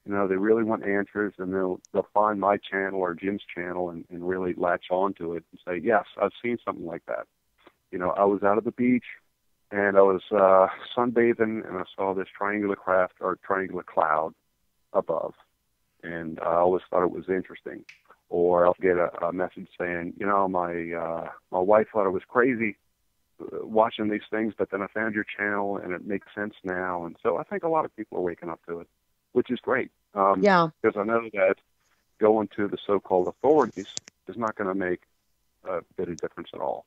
they really want answers, and they'll find my channel or Jim's channel and really latch onto it and say, yes, I've seen something like that. I was out at the beach, and I was sunbathing, and I saw this triangular cloud above, and I always thought it was interesting. Or I'll get a message saying, my wife thought I was crazy watching these things, but then I found your channel and it makes sense now. And so I think a lot of people are waking up to it, which is great. Because I know that going to the so-called authorities is not going to make a bit of difference at all.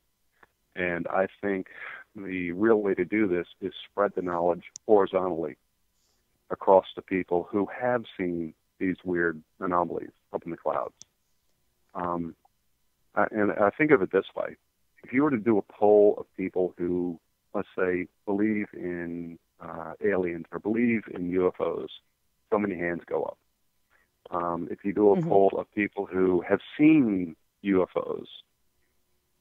And I think the real way to do this is spread the knowledge horizontally across the people who have seen these weird anomalies up in the clouds. And I think of it this way. If you were to do a poll of people who, let's say, believe in aliens or believe in UFOs, so many hands go up. If you do a poll of people who have seen UFOs,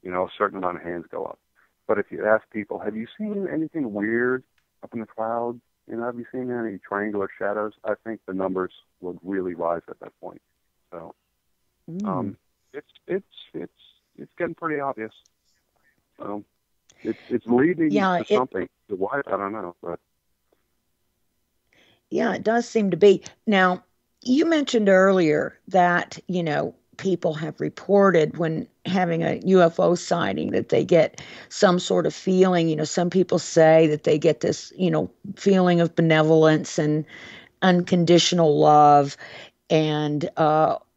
a certain amount of hands go up. But if you ask people, have you seen anything weird up in the clouds? Have you seen any triangular shadows? I think the numbers would really rise at that point. So, it's getting pretty obvious. So, it's leading to something. The why, I don't know, but yeah, it does seem to be. Now, you mentioned earlier that people have reported when having a UFO sighting that they get some sort of feeling. Some people say that they get this, feeling of benevolence and unconditional love, and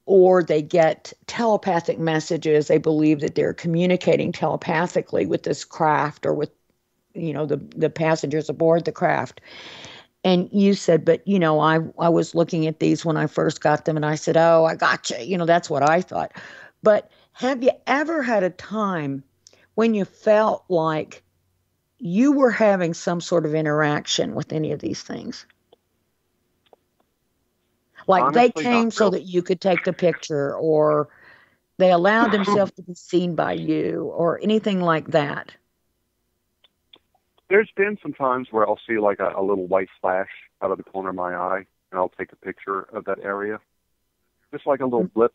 or they get telepathic messages. They believe that they're communicating telepathically with this craft or with, the passengers aboard the craft. And you said, but, I was looking at these when I first got them, and I said, oh, I gotcha. That's what I thought. But have you ever had a time when you felt like you were having some sort of interaction with any of these things? Like honestly, they came so that you could take the picture, or they allowed themselves to be seen by you, or anything like that? There's been some times where I'll see like a little white flash out of the corner of my eye, and I'll take a picture of that area. Just like a little blip,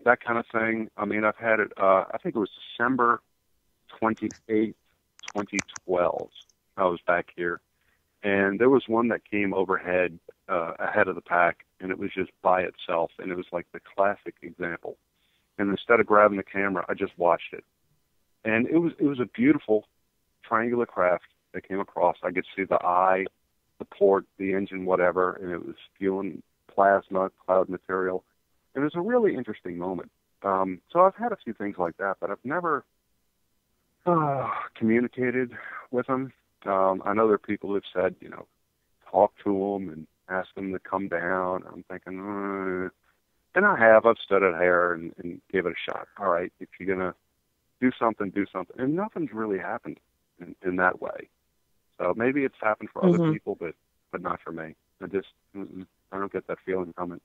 that kind of thing. I mean, I've had it, I think it was December 28th, 2012. I was back here. And there was one that came overhead, ahead of the pack, and it was just by itself, and it was like the classic example. And instead of grabbing the camera, I just watched it. And it was a beautiful triangular craft that came across. I could see the eye, the port, the engine, whatever, and it was spewing plasma, cloud material. It was a really interesting moment. So I've had a few things like that, but I've never communicated with them. I know there are people who've said, talk to them and ask them to come down. I'm thinking, and I've stood at here and gave it a shot. All right, if you're going to do something. And nothing's really happened in that way. So maybe it's happened for other people, but not for me. I don't get that feeling from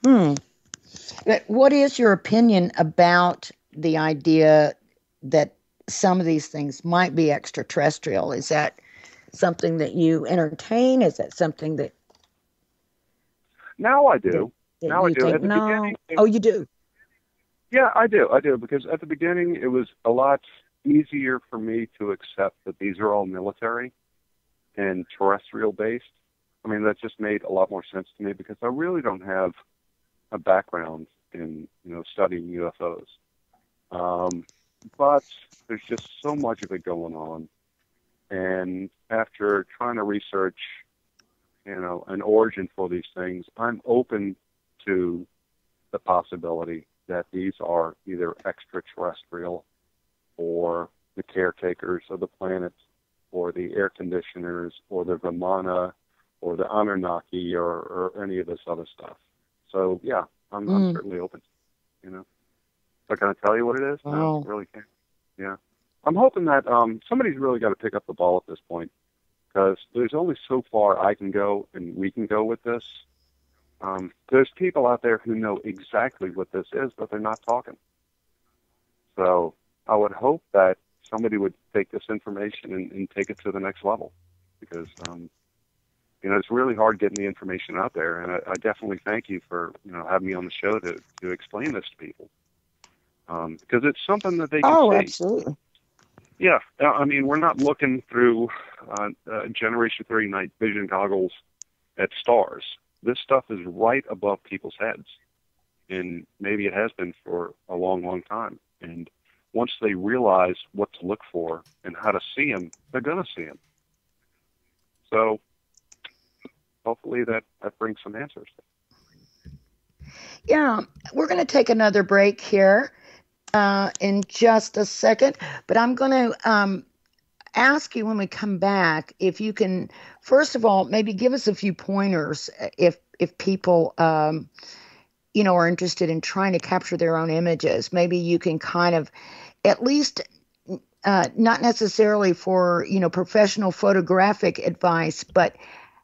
it. What is your opinion about the idea that some of these things might be extraterrestrial? Is that something that you entertain? Is that something that... Now I do. Now I do. Think, at the no. beginning, Oh, you do? Yeah, I do, because at the beginning it was a lot easier for me to accept that these are all military and terrestrial based. I mean, that just made a lot more sense to me because I really don't have a background in, studying UFOs. But there's just so much of it going on. And after trying to research, an origin for these things, I'm open to the possibility that these are either extraterrestrial or the caretakers of the planet or the air conditioners or the Vimana or the Anunnaki or any of this other stuff. So, yeah, I'm certainly open, So can I tell you what it is? No, I really can't. Yeah. I'm hoping that somebody's really got to pick up the ball at this point because there's only so far I can go and we can go with this. There's people out there who know exactly what this is, but they're not talking. So I would hope that somebody would take this information and take it to the next level because, it's really hard getting the information out there. And I definitely thank you for, having me on the show to explain this to people. Because it's something that they can see. Oh, absolutely. Yeah. I mean, we're not looking through Generation 3 night vision goggles at stars. This stuff is right above people's heads. And maybe it has been for a long, long time. And once they realize what to look for and how to see them, they're going to see them. So hopefully that brings some answers. Yeah, we're going to take another break here. in just a second, but I'm going to ask you when we come back if you can, first of all, maybe give us a few pointers if people, are interested in trying to capture their own images. Maybe you can kind of, at least, not necessarily for, professional photographic advice, but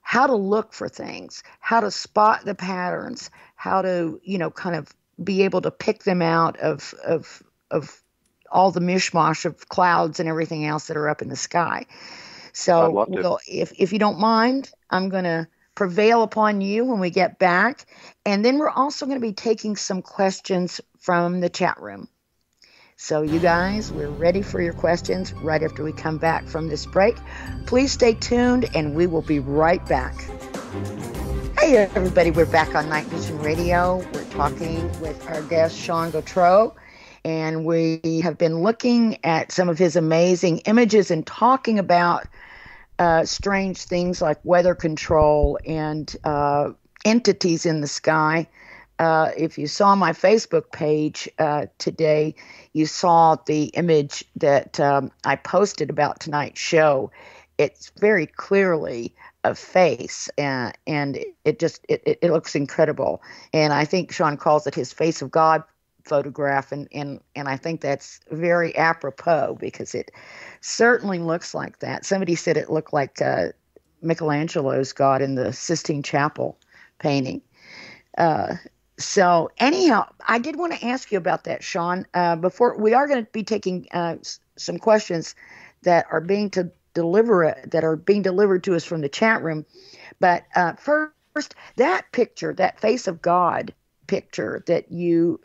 how to look for things, how to spot the patterns, how to, kind of be able to pick them out of all the mishmash of clouds and everything else that are up in the sky. So, if you don't mind, I'm going to prevail upon you when we get back. And then we're also going to be taking some questions from the chat room. So you guys, we're ready for your questions right after we come back from this break. Please stay tuned, and we will be right back. Hey, everybody, we're back on Night Vision Radio. We're talking with our guest, Sean Gautreux, and we have been looking at some of his amazing images and talking about strange things like weather control and entities in the sky. If you saw my Facebook page today, you saw the image that I posted about tonight's show. It's very clearly a face, and it looks incredible. And I think Sean calls it his face of God photograph, and I think that's very apropos because it certainly looks like that. Somebody said it looked like Michelangelo's God in the Sistine Chapel painting. So anyhow, I did want to ask you about that, Sean. Before we are going to be taking some questions that are being delivered to us from the chat room. But first, that picture, that face of God picture that you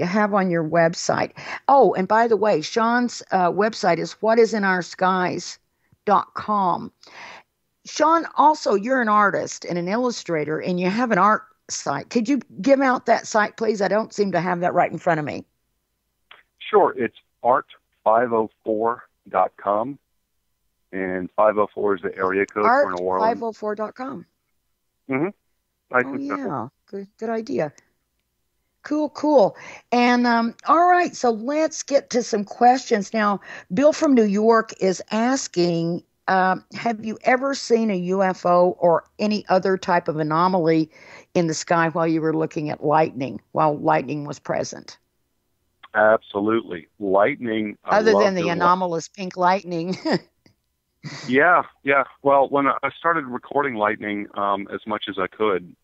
have on your website. Oh, and by the way, Sean's website is whatisinOurskies.com. Sean, also, you're an artist and an illustrator, and you have an art site. Could you give out that site, please? I don't seem to have that right in front of me. Sure. It's art504.com, and 504 is the area code for an Orlean. Art504.com. Mm-hmm. Yeah. Good idea. Cool. And all right, so let's get to some questions now. Bill from New York is asking, have you ever seen a UFO or any other type of anomaly in the sky while you were looking at lightning, while lightning was present? Absolutely. Lightning. Other than the anomalous pink lightning. Yeah. Well, when I started recording lightning as much as I could,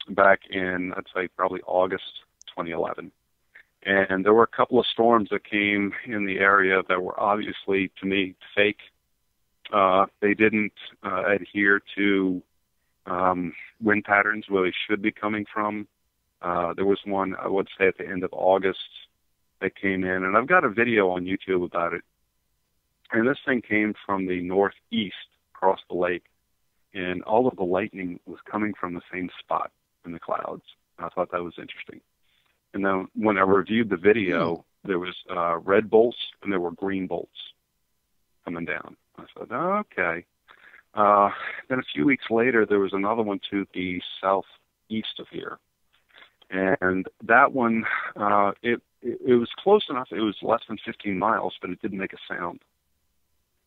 back in, I'd say, probably August 2011. And there were a couple of storms that came in the area that were obviously, to me, fake. They didn't adhere to wind patterns where they should be coming from. There was one, I would say, at the end of August that came in, and I've got a video on YouTube about it. And this thing came from the northeast across the lake, and all of the lightning was coming from the same spot in the clouds. I thought that was interesting. And then when I reviewed the video, there was red bolts and there were green bolts coming down. I thought, okay. Then a few weeks later, there was another one to the southeast of here. And that one, it was close enough. It was less than 15 miles, but it didn't make a sound.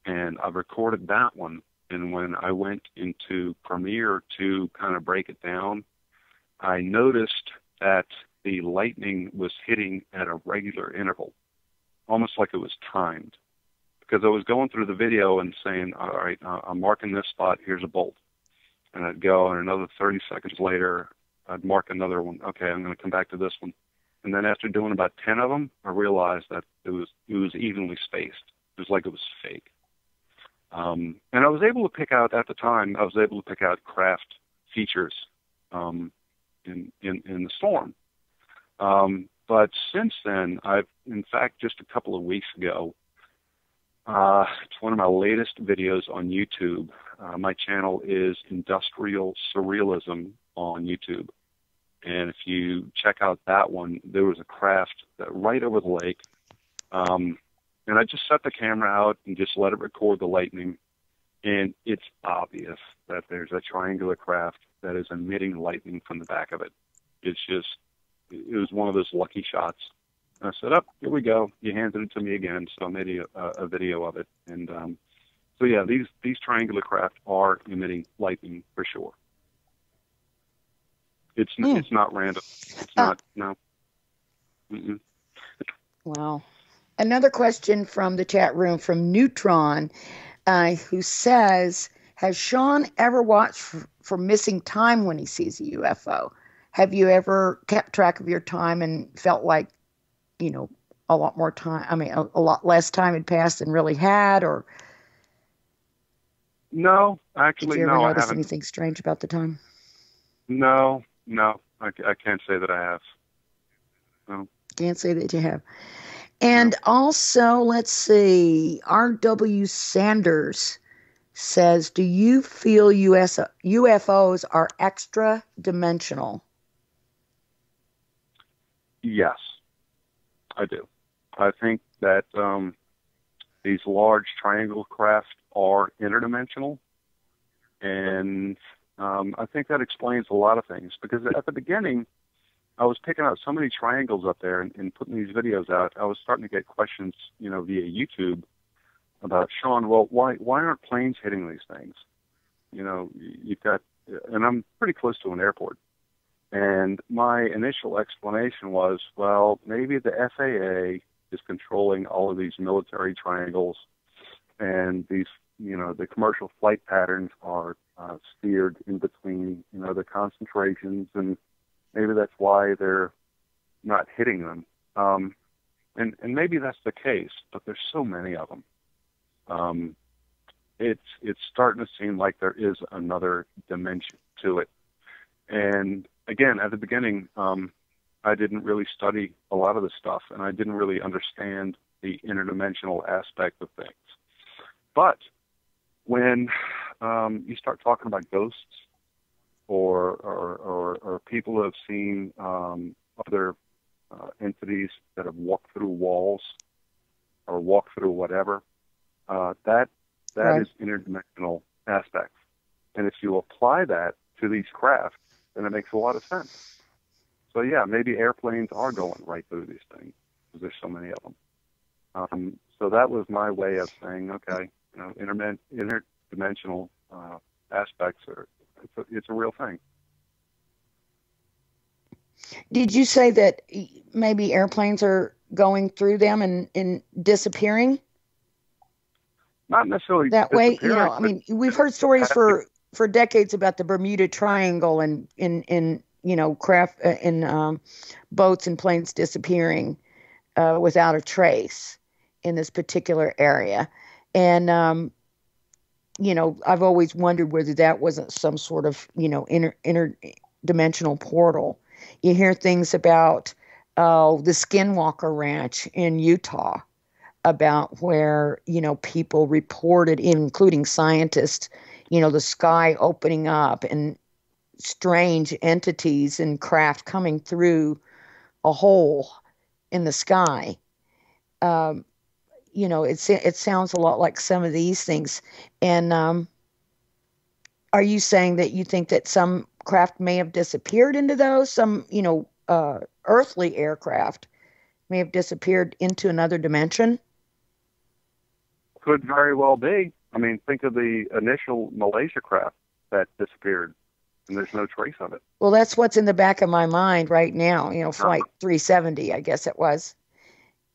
And I recorded that one. And when I went into Premiere to kind of break it down, I noticed that the lightning was hitting at a regular interval, almost like it was timed. Because I was going through the video and saying, all right, I'm marking this spot, here's a bolt. And I'd go, and another 30 seconds later, I'd mark another one. Okay, I'm going to come back to this one. And then after doing about 10 of them, I realized that it was evenly spaced. It was like it was fake. And I was able to pick out, at the time, craft features in the storm. But since then, in fact, just a couple of weeks ago, it's one of my latest videos on YouTube. My channel is Industrial Surrealism on YouTube. And if you check out that one, there was a craft right over the lake. And I just set the camera out and just let it record the lightning. And it's obvious that there's a triangular craft that is emitting lightning from the back of it. It was one of those lucky shots. I said, "Oh, here we go." You handed it to me again, so I made a video of it. And so yeah, these triangular craft are emitting lightning for sure. It's not random. It's not no. Mm-mm. Wow. Another question from the chat room from Neutron, who says, has Sean ever watched for missing time when he sees a UFO? Have you ever kept track of your time and felt like, a lot more time, a lot less time had passed than really had? Or no, actually, did you ever no, I notice haven't. anything strange about the time? No, I can't say that I have. No. Can't say that you have. And also, let's see, R.W. Sanders says, do you feel UFOs are extra-dimensional? Yes, I do. I think that these large triangle craft are interdimensional, and I think that explains a lot of things, because at the beginning, I was picking out so many triangles up there and putting these videos out. I was starting to get questions, via YouTube about, Sean, well, why aren't planes hitting these things? You've got, and I'm pretty close to an airport. And my initial explanation was, well, maybe the FAA is controlling all of these military triangles, and these, the commercial flight patterns are steered in between, the concentrations, and maybe that's why they're not hitting them. And maybe that's the case, but there's so many of them. It's starting to seem like there is another dimension to it. And again, at the beginning, I didn't really study a lot of this stuff, and I didn't really understand the interdimensional aspect of things. But when you start talking about ghosts, or people who have seen other entities that have walked through walls or walked through whatever, that Right. is interdimensional aspects. And if you apply that to these craft, then it makes a lot of sense. So yeah, maybe airplanes are going right through these things because there's so many of them. So that was my way of saying, okay, interdimensional aspects it's a real thing. Did you say that maybe airplanes are going through them and disappearing? Not necessarily that way. We've heard stories for decades about the Bermuda Triangle and in craft in boats and planes disappearing without a trace in this particular area. And I've always wondered whether that wasn't some sort of interdimensional portal. You hear things about the Skinwalker Ranch in Utah, about where, people reported, including scientists, the sky opening up and strange entities and craft coming through a hole in the sky. It sounds a lot like some of these things. And are you saying that you think that some craft may have disappeared into those? Some, earthly aircraft may have disappeared into another dimension? Could very well be. Think of the initial Malaysia craft that disappeared, and there's no trace of it. Well, that's what's in the back of my mind right now. Flight 370, I guess it was.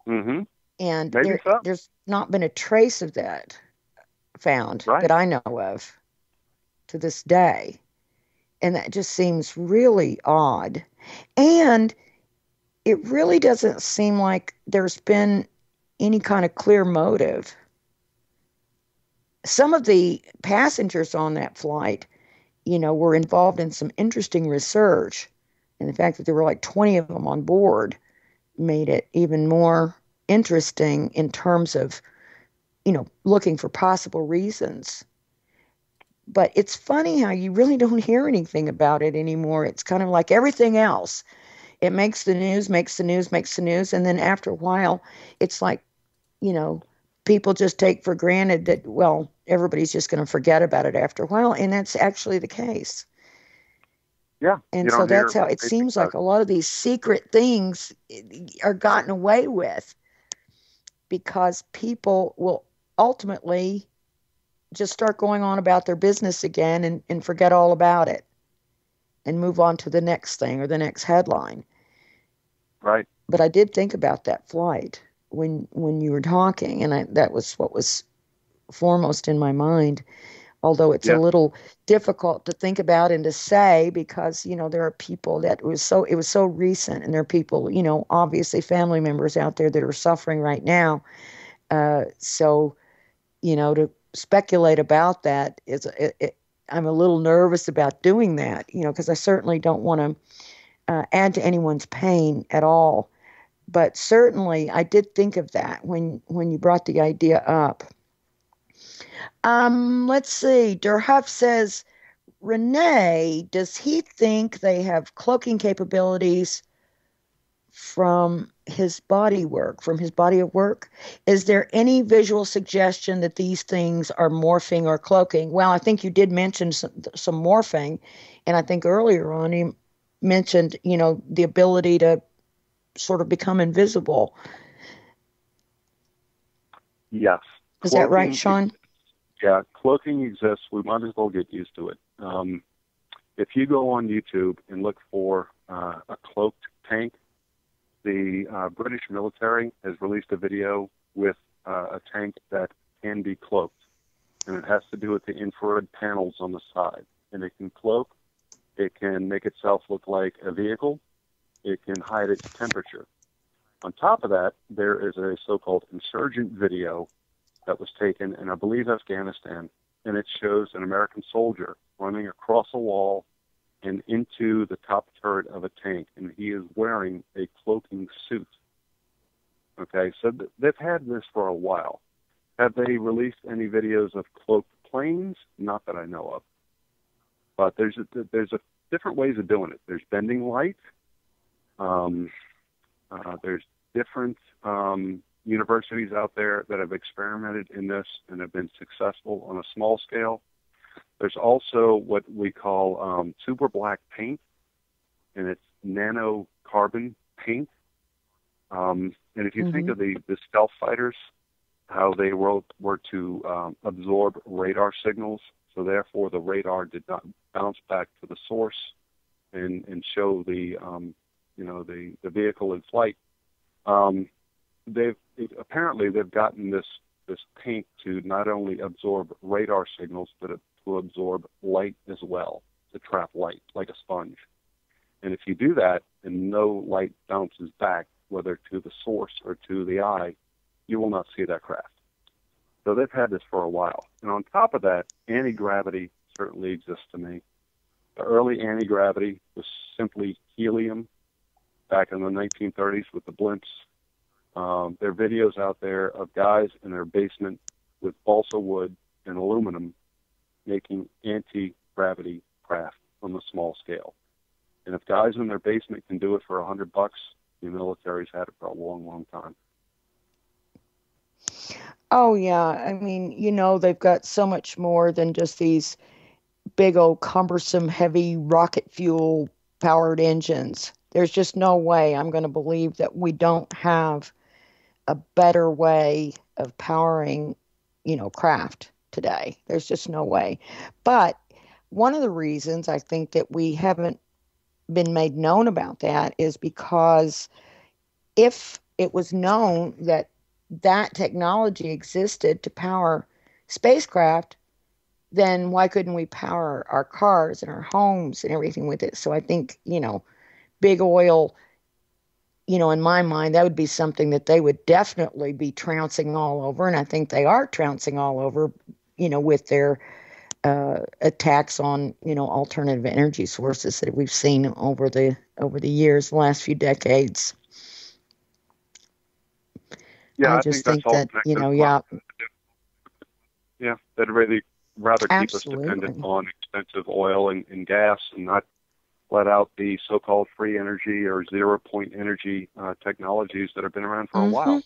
Mm-hmm. And so. There's not been a trace of that found right. that I know of to this day. And that just seems really odd. And it really doesn't seem like there's been any kind of clear motive. Some of the passengers on that flight, were involved in some interesting research. And the fact that there were like 20 of them on board made it even more interesting in terms of, looking for possible reasons. But it's funny how you really don't hear anything about it anymore. It's kind of like everything else. It makes the news. And then after a while, it's like, people just take for granted that, everybody's just going to forget about it after a while. And that's actually the case. Yeah. And so that's how it seems like a lot of these secret things are gotten away with because people will ultimately just start going on about their business again and forget all about it and move on to the next thing or the next headline. Right. But I did think about that flight when you were talking, and that was what was foremost in my mind. Although it's a little difficult to think about and to say because, there are people that it was so recent, and there are people, obviously family members out there that are suffering right now. So, to speculate about that I'm a little nervous about doing that, because I certainly don't want to add to anyone's pain at all. But certainly I did think of that when you brought the idea up. Let's see. Derhuff says, René, does he think they have cloaking capabilities from his body of work? Is there any visual suggestion that these things are morphing or cloaking? Well, I think you did mention some morphing, and I think earlier on you mentioned, the ability to sort of become invisible. Yes. Is that right, Sean? Yeah, cloaking exists. We might as well get used to it. If you go on YouTube and look for a cloaked tank, the British military has released a video with a tank that can be cloaked, and it has to do with the infrared panels on the side. And it can cloak, it can make itself look like a vehicle, it can hide its temperature. On top of that, there is a so-called insurgent video that was taken in, I believe, Afghanistan, and it shows an American soldier running across a wall and into the top turret of a tank, and he is wearing a cloaking suit. Okay, so they've had this for a while. Have they released any videos of cloaked planes? Not that I know of. But there's different ways of doing it. There's bending light. There's different universities out there that have experimented in this and have been successful on a small scale. There's also what we call super black paint, and it's nanocarbon paint. And if you think of the stealth fighters, how they were to absorb radar signals, so therefore the radar did not bounce back to the source and show the vehicle in flight. They've gotten this paint to not only absorb radar signals, but to absorb light as well, to trap light like a sponge. And if you do that and no light bounces back, whether to the source or to the eye, you will not see that craft. So they've had this for a while. And on top of that, anti-gravity certainly exists to me. The early anti-gravity was simply helium back in the 1930s with the blimps. There are videos out there of guys in their basement with balsa wood and aluminum making anti-gravity craft on a small scale. And if guys in their basement can do it for $100, the military's had it for a long, long time. Oh, yeah. I mean, they've got so much more than just these big old cumbersome, heavy rocket fuel powered engines. There's just no way I'm going to believe that we don't have a better way of powering, craft today. There's just no way. But one of the reasons I think that we haven't been made known about that is because if it was known that technology existed to power spacecraft, then why couldn't we power our cars and our homes and everything with it? So I think, big oil, in my mind, that would be something that they would definitely be trouncing all over. And I think they are trouncing all over, with their attacks on, alternative energy sources that we've seen over the years, the last few decades. Yeah, I just think that, Yeah, they'd really rather keep Absolutely. us dependent on expensive oil and gas and not let out the so-called free energy or zero-point energy technologies that have been around for a while.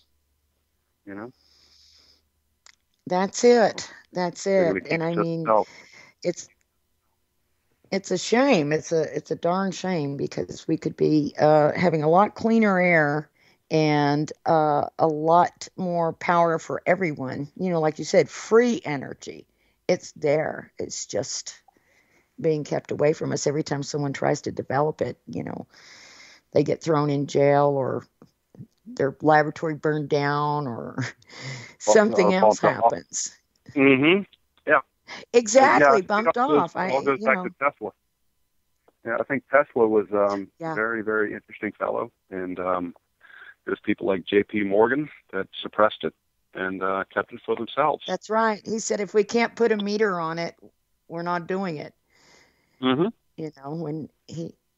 That's it. And I mean, it's It's a shame. It's a darn shame because we could be having a lot cleaner air and a lot more power for everyone. Like you said, free energy. It's there. It's just being kept away from us every time someone tries to develop it. They get thrown in jail or their laboratory burned down or something else happens. Mm-hmm. Yeah. Exactly. Bumped off. It all goes back to Tesla. Yeah, I think Tesla was very, very interesting fellow. And there's people like J.P. Morgan that suppressed it and kept it for themselves. That's right. He said, if we can't put a meter on it, we're not doing it. Mm-hmm. When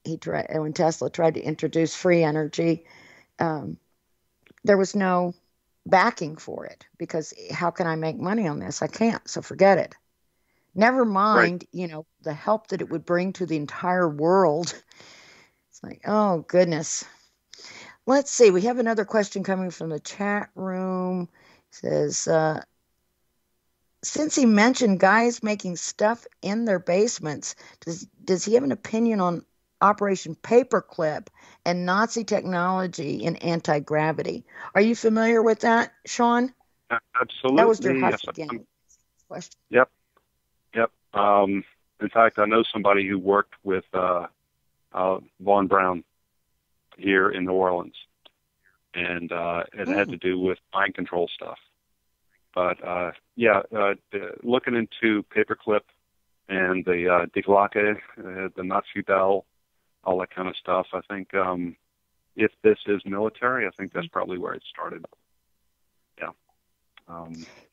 when Tesla tried to introduce free energy, there was no backing for it because how can I make money on this? I can't. So forget it. Never mind, right. The help that it would bring to the entire world. It's like, oh, goodness. Let's see. We have another question coming from the chat room. It says, since he mentioned guys making stuff in their basements, does he have an opinion on Operation Paperclip and Nazi technology in anti-gravity? Are you familiar with that, Sean? Absolutely. That was your hush again. Question. Yep. In fact, I know somebody who worked with Von Braun here in New Orleans, and it had to do with mind control stuff. But looking into Paperclip and the Die Glocke, the Nazi bell, all that kind of stuff, I think if this is military, I think that's probably where it started.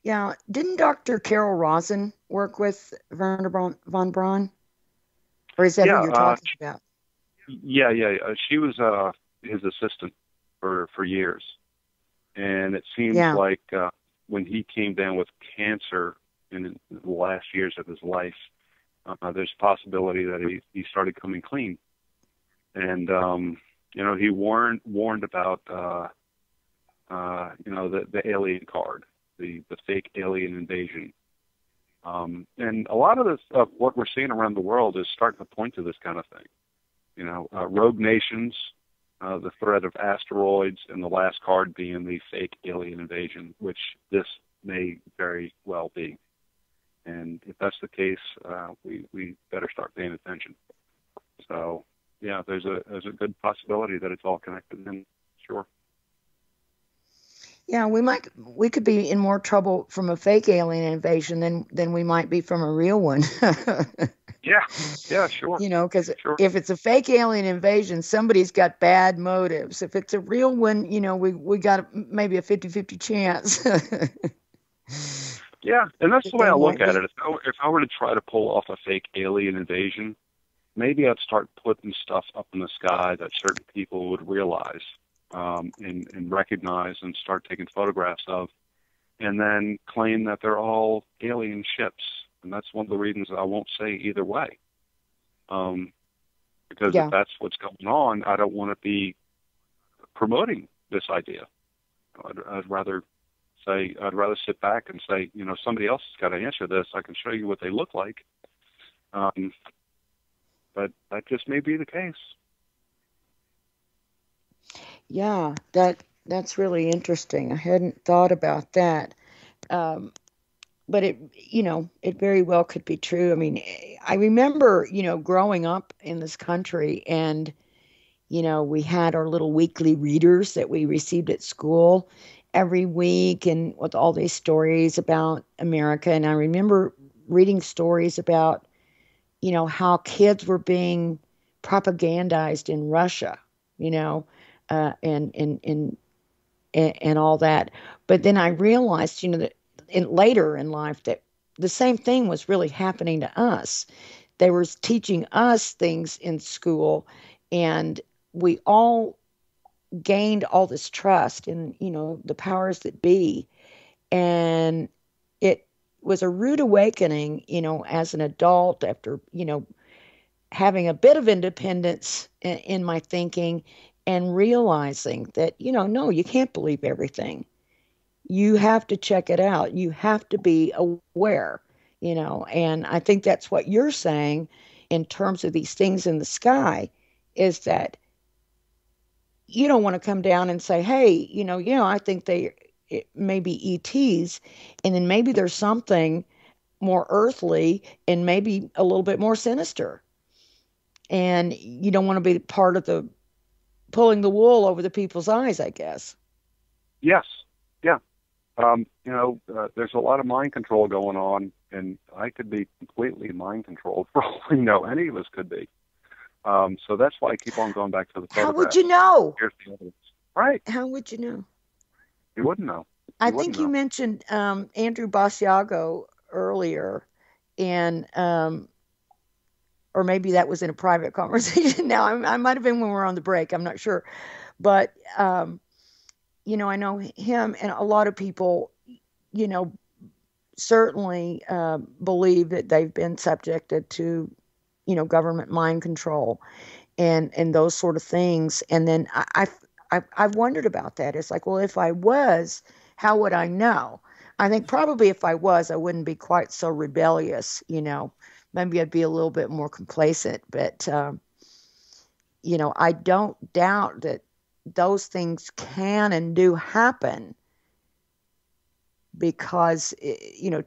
Yeah. Didn't Dr. Carol Rosin work with Von Braun? Or is that who you're talking about? Yeah. She was his assistant for years. And it seems like when he came down with cancer in the last years of his life, there's a possibility that he started coming clean. And, he warned about, the alien card. The fake alien invasion. And a lot of this, what we're seeing around the world is starting to point to this kind of thing. Rogue nations, the threat of asteroids, and the last card being the fake alien invasion, which this may very well be. And if that's the case, we better start paying attention. So, yeah, there's a good possibility that it's all connected in, sure. Yeah, we could be in more trouble from a fake alien invasion than we might be from a real one. Yeah, sure. Because if it's a fake alien invasion, somebody's got bad motives. If it's a real one, we got maybe a 50-50 chance. Yeah, and that's the way I look at it. If I were to try to pull off a fake alien invasion, maybe I'd start putting stuff up in the sky that certain people would realize. And recognize and start taking photographs of, and then claim that they're all alien ships. And that's one of the reasons I won't say either way. Because if that's what's going on, I don't want to be promoting this idea. I'd rather sit back and say, somebody else has got to answer this. I can show you what they look like. But that just may be the case. Yeah, that's really interesting. I hadn't thought about that. But it very well could be true. I mean, I remember, growing up in this country and, we had our little weekly readers that we received at school every week and with all these stories about America. And I remember reading stories about, how kids were being propagandized in Russia, and all that. But then I realized, that later in life that the same thing was really happening to us. They were teaching us things in school, and we all gained all this trust in, the powers that be. And it was a rude awakening, as an adult after, having a bit of independence in my thinking and realizing that, no, you can't believe everything. You have to check it out. You have to be aware, and I think that's what you're saying in terms of these things in the sky is that you don't want to come down and say, hey, I think it may be ETs, and then maybe there's something more earthly and maybe a little bit more sinister. And you don't want to be part of the pulling the wool over the people's eyes, I guess. Yes. Yeah. There's a lot of mind control going on, and I could be completely mind controlled for all we know. Any of us could be. So that's why I keep on going back to the photographs. How would you know? Here's the evidence. Right. How would you know? You wouldn't know. I think you mentioned Andrew Basiago earlier, and or maybe that was in a private conversation. Now, I might have been when we were on the break. I'm not sure. But, I know him, and a lot of people, certainly believe that they've been subjected to, government mind control and those sort of things. And then I've wondered about that. It's like, well, if I was, how would I know? I think probably if I was, I wouldn't be quite so rebellious, Maybe I'd be a little bit more complacent. But, I don't doubt that those things can and do happen because,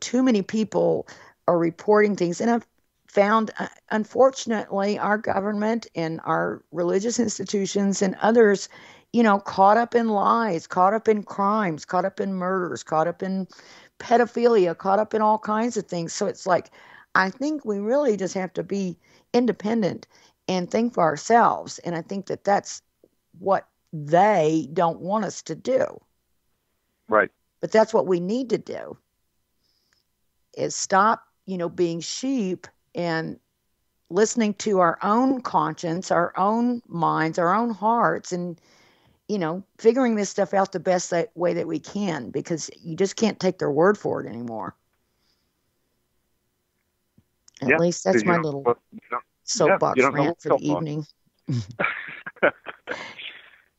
too many people are reporting things. And I've found, unfortunately, our government and our religious institutions and others, caught up in lies, caught up in crimes, caught up in murders, caught up in pedophilia, caught up in all kinds of things. So it's like, I think we really just have to be independent and think for ourselves. And I think that that's what they don't want us to do. Right. But that's what we need to do is stop, being sheep and listening to our own conscience, our own minds, our own hearts, and, figuring this stuff out the best way that we can, because you just can't take their word for it anymore. At least that's my little soapbox rant for the evening.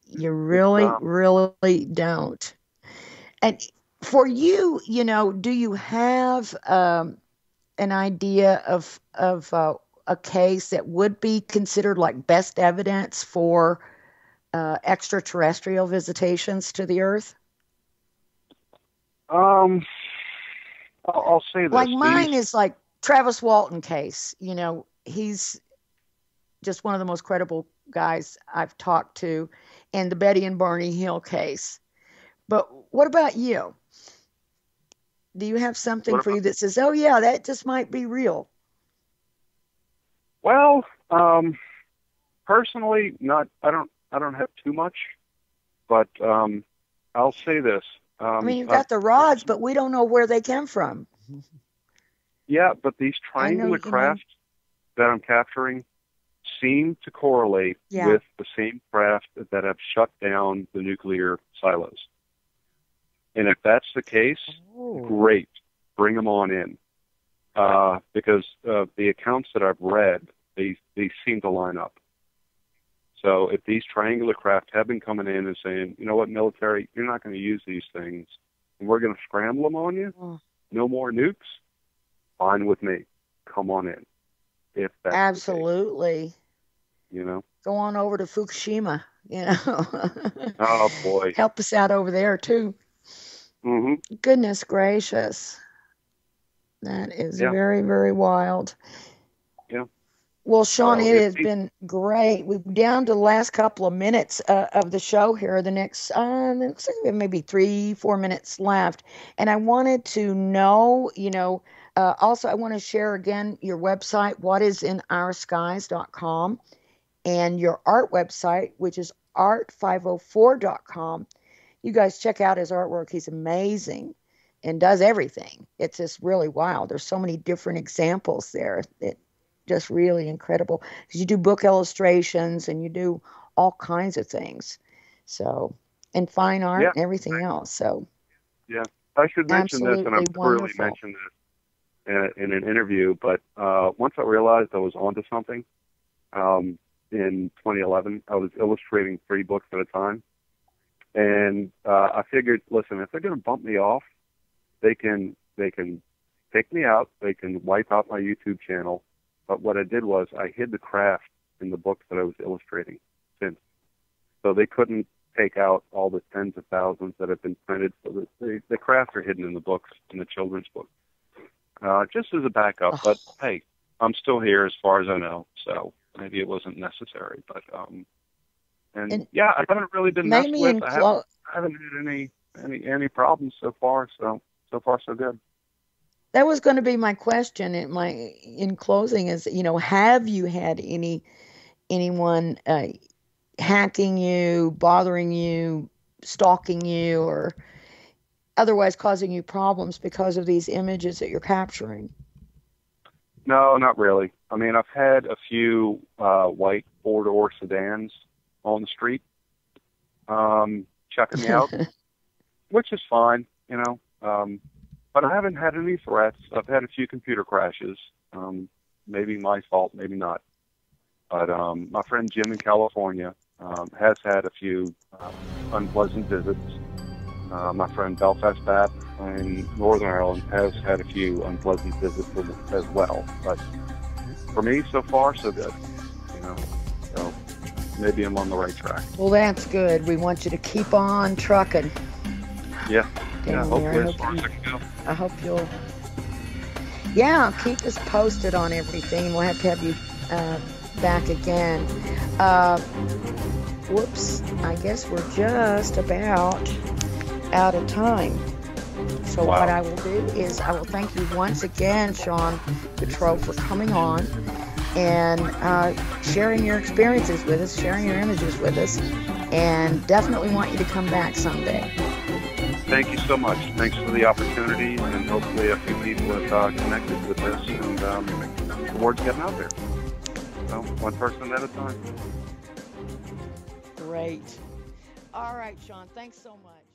You really, really don't. And for you, do you have an idea of a case that would be considered like best evidence for extraterrestrial visitations to the Earth? I'll say this. Like mine is like Travis Walton case. He's just one of the most credible guys I've talked to, and the Betty and Barney Hill case. But what about you? Do you have something for you that says, oh yeah, that just might be real? Well, personally, I don't have too much, but I'll say this. You've got the rods, but we don't know where they came from. Yeah, but these triangular craft that I'm capturing seem to correlate with the same craft that have shut down the nuclear silos. And if that's the case, great, bring them on in. Because the accounts that I've read, they seem to line up. So if these triangular craft have been coming in and saying, you know what, military, you're not going to use these things, and we're going to scramble them on you, no more nukes, fine with me. Come on in. If that's absolutely. The case, Go on over to Fukushima, Oh, boy. Help us out over there, too. Mm-hmm. Goodness gracious. That is very, very wild. Yeah. Well, Sean, it has been great. We're down to the last couple of minutes of the show here. The next, looks like we have maybe 3-4 minutes left. And I wanted to know, also I want to share again your website, whatisinOurskies.com, and your art website, which is art504.com. You guys check out his artwork. He's amazing and does everything. It's just really wild. There's so many different examples there. Just really incredible, because you do book illustrations and you do all kinds of things, and fine art and everything else. So I should mention this, and I'm really mentioning this in an interview, but once I realized I was onto something, in 2011, I was illustrating 3 books at a time, and I figured, listen, if they're going to bump me off, they can take me out, they can wipe out my YouTube channel, But what I did was I hid the craft in the book that I was illustrating since. So they couldn't take out all the tens of thousands that have been printed. So the crafts are hidden in the books, in the children's book. Just as a backup. But hey, I'm still here as far as I know. So maybe it wasn't necessary. But and yeah, I haven't really been messed with. I haven't had any problems so far. So far so good. That was going to be my question. In closing, is have you had anyone hacking you, bothering you, stalking you, or otherwise causing you problems because of these images that you're capturing? No, not really. I mean, I've had a few white four-door sedans on the street checking me out, which is fine, but I haven't had any threats. I've had a few computer crashes. Maybe my fault, maybe not. But my friend Jim in California has had a few unpleasant visits. My friend Belfast Bat in Northern Ireland has had a few unpleasant visits as well. But for me, so far, so good. So maybe I'm on the right track. Well, that's good. We want you to keep on trucking. Yeah. Yeah, hopefully as far as I can go. I hope you'll... Yeah, keep us posted on everything. We'll have to have you back again. Whoops. I guess we're just about out of time. So what I will do is I will thank you once again, Sean Gautreux, for coming on and sharing your experiences with us, sharing your images with us, and definitely want you to come back someday. Thank you so much. Thanks for the opportunity, and hopefully a few people have connected with this, and the word's getting out there. So, one person at a time. Great. All right, Sean, thanks so much.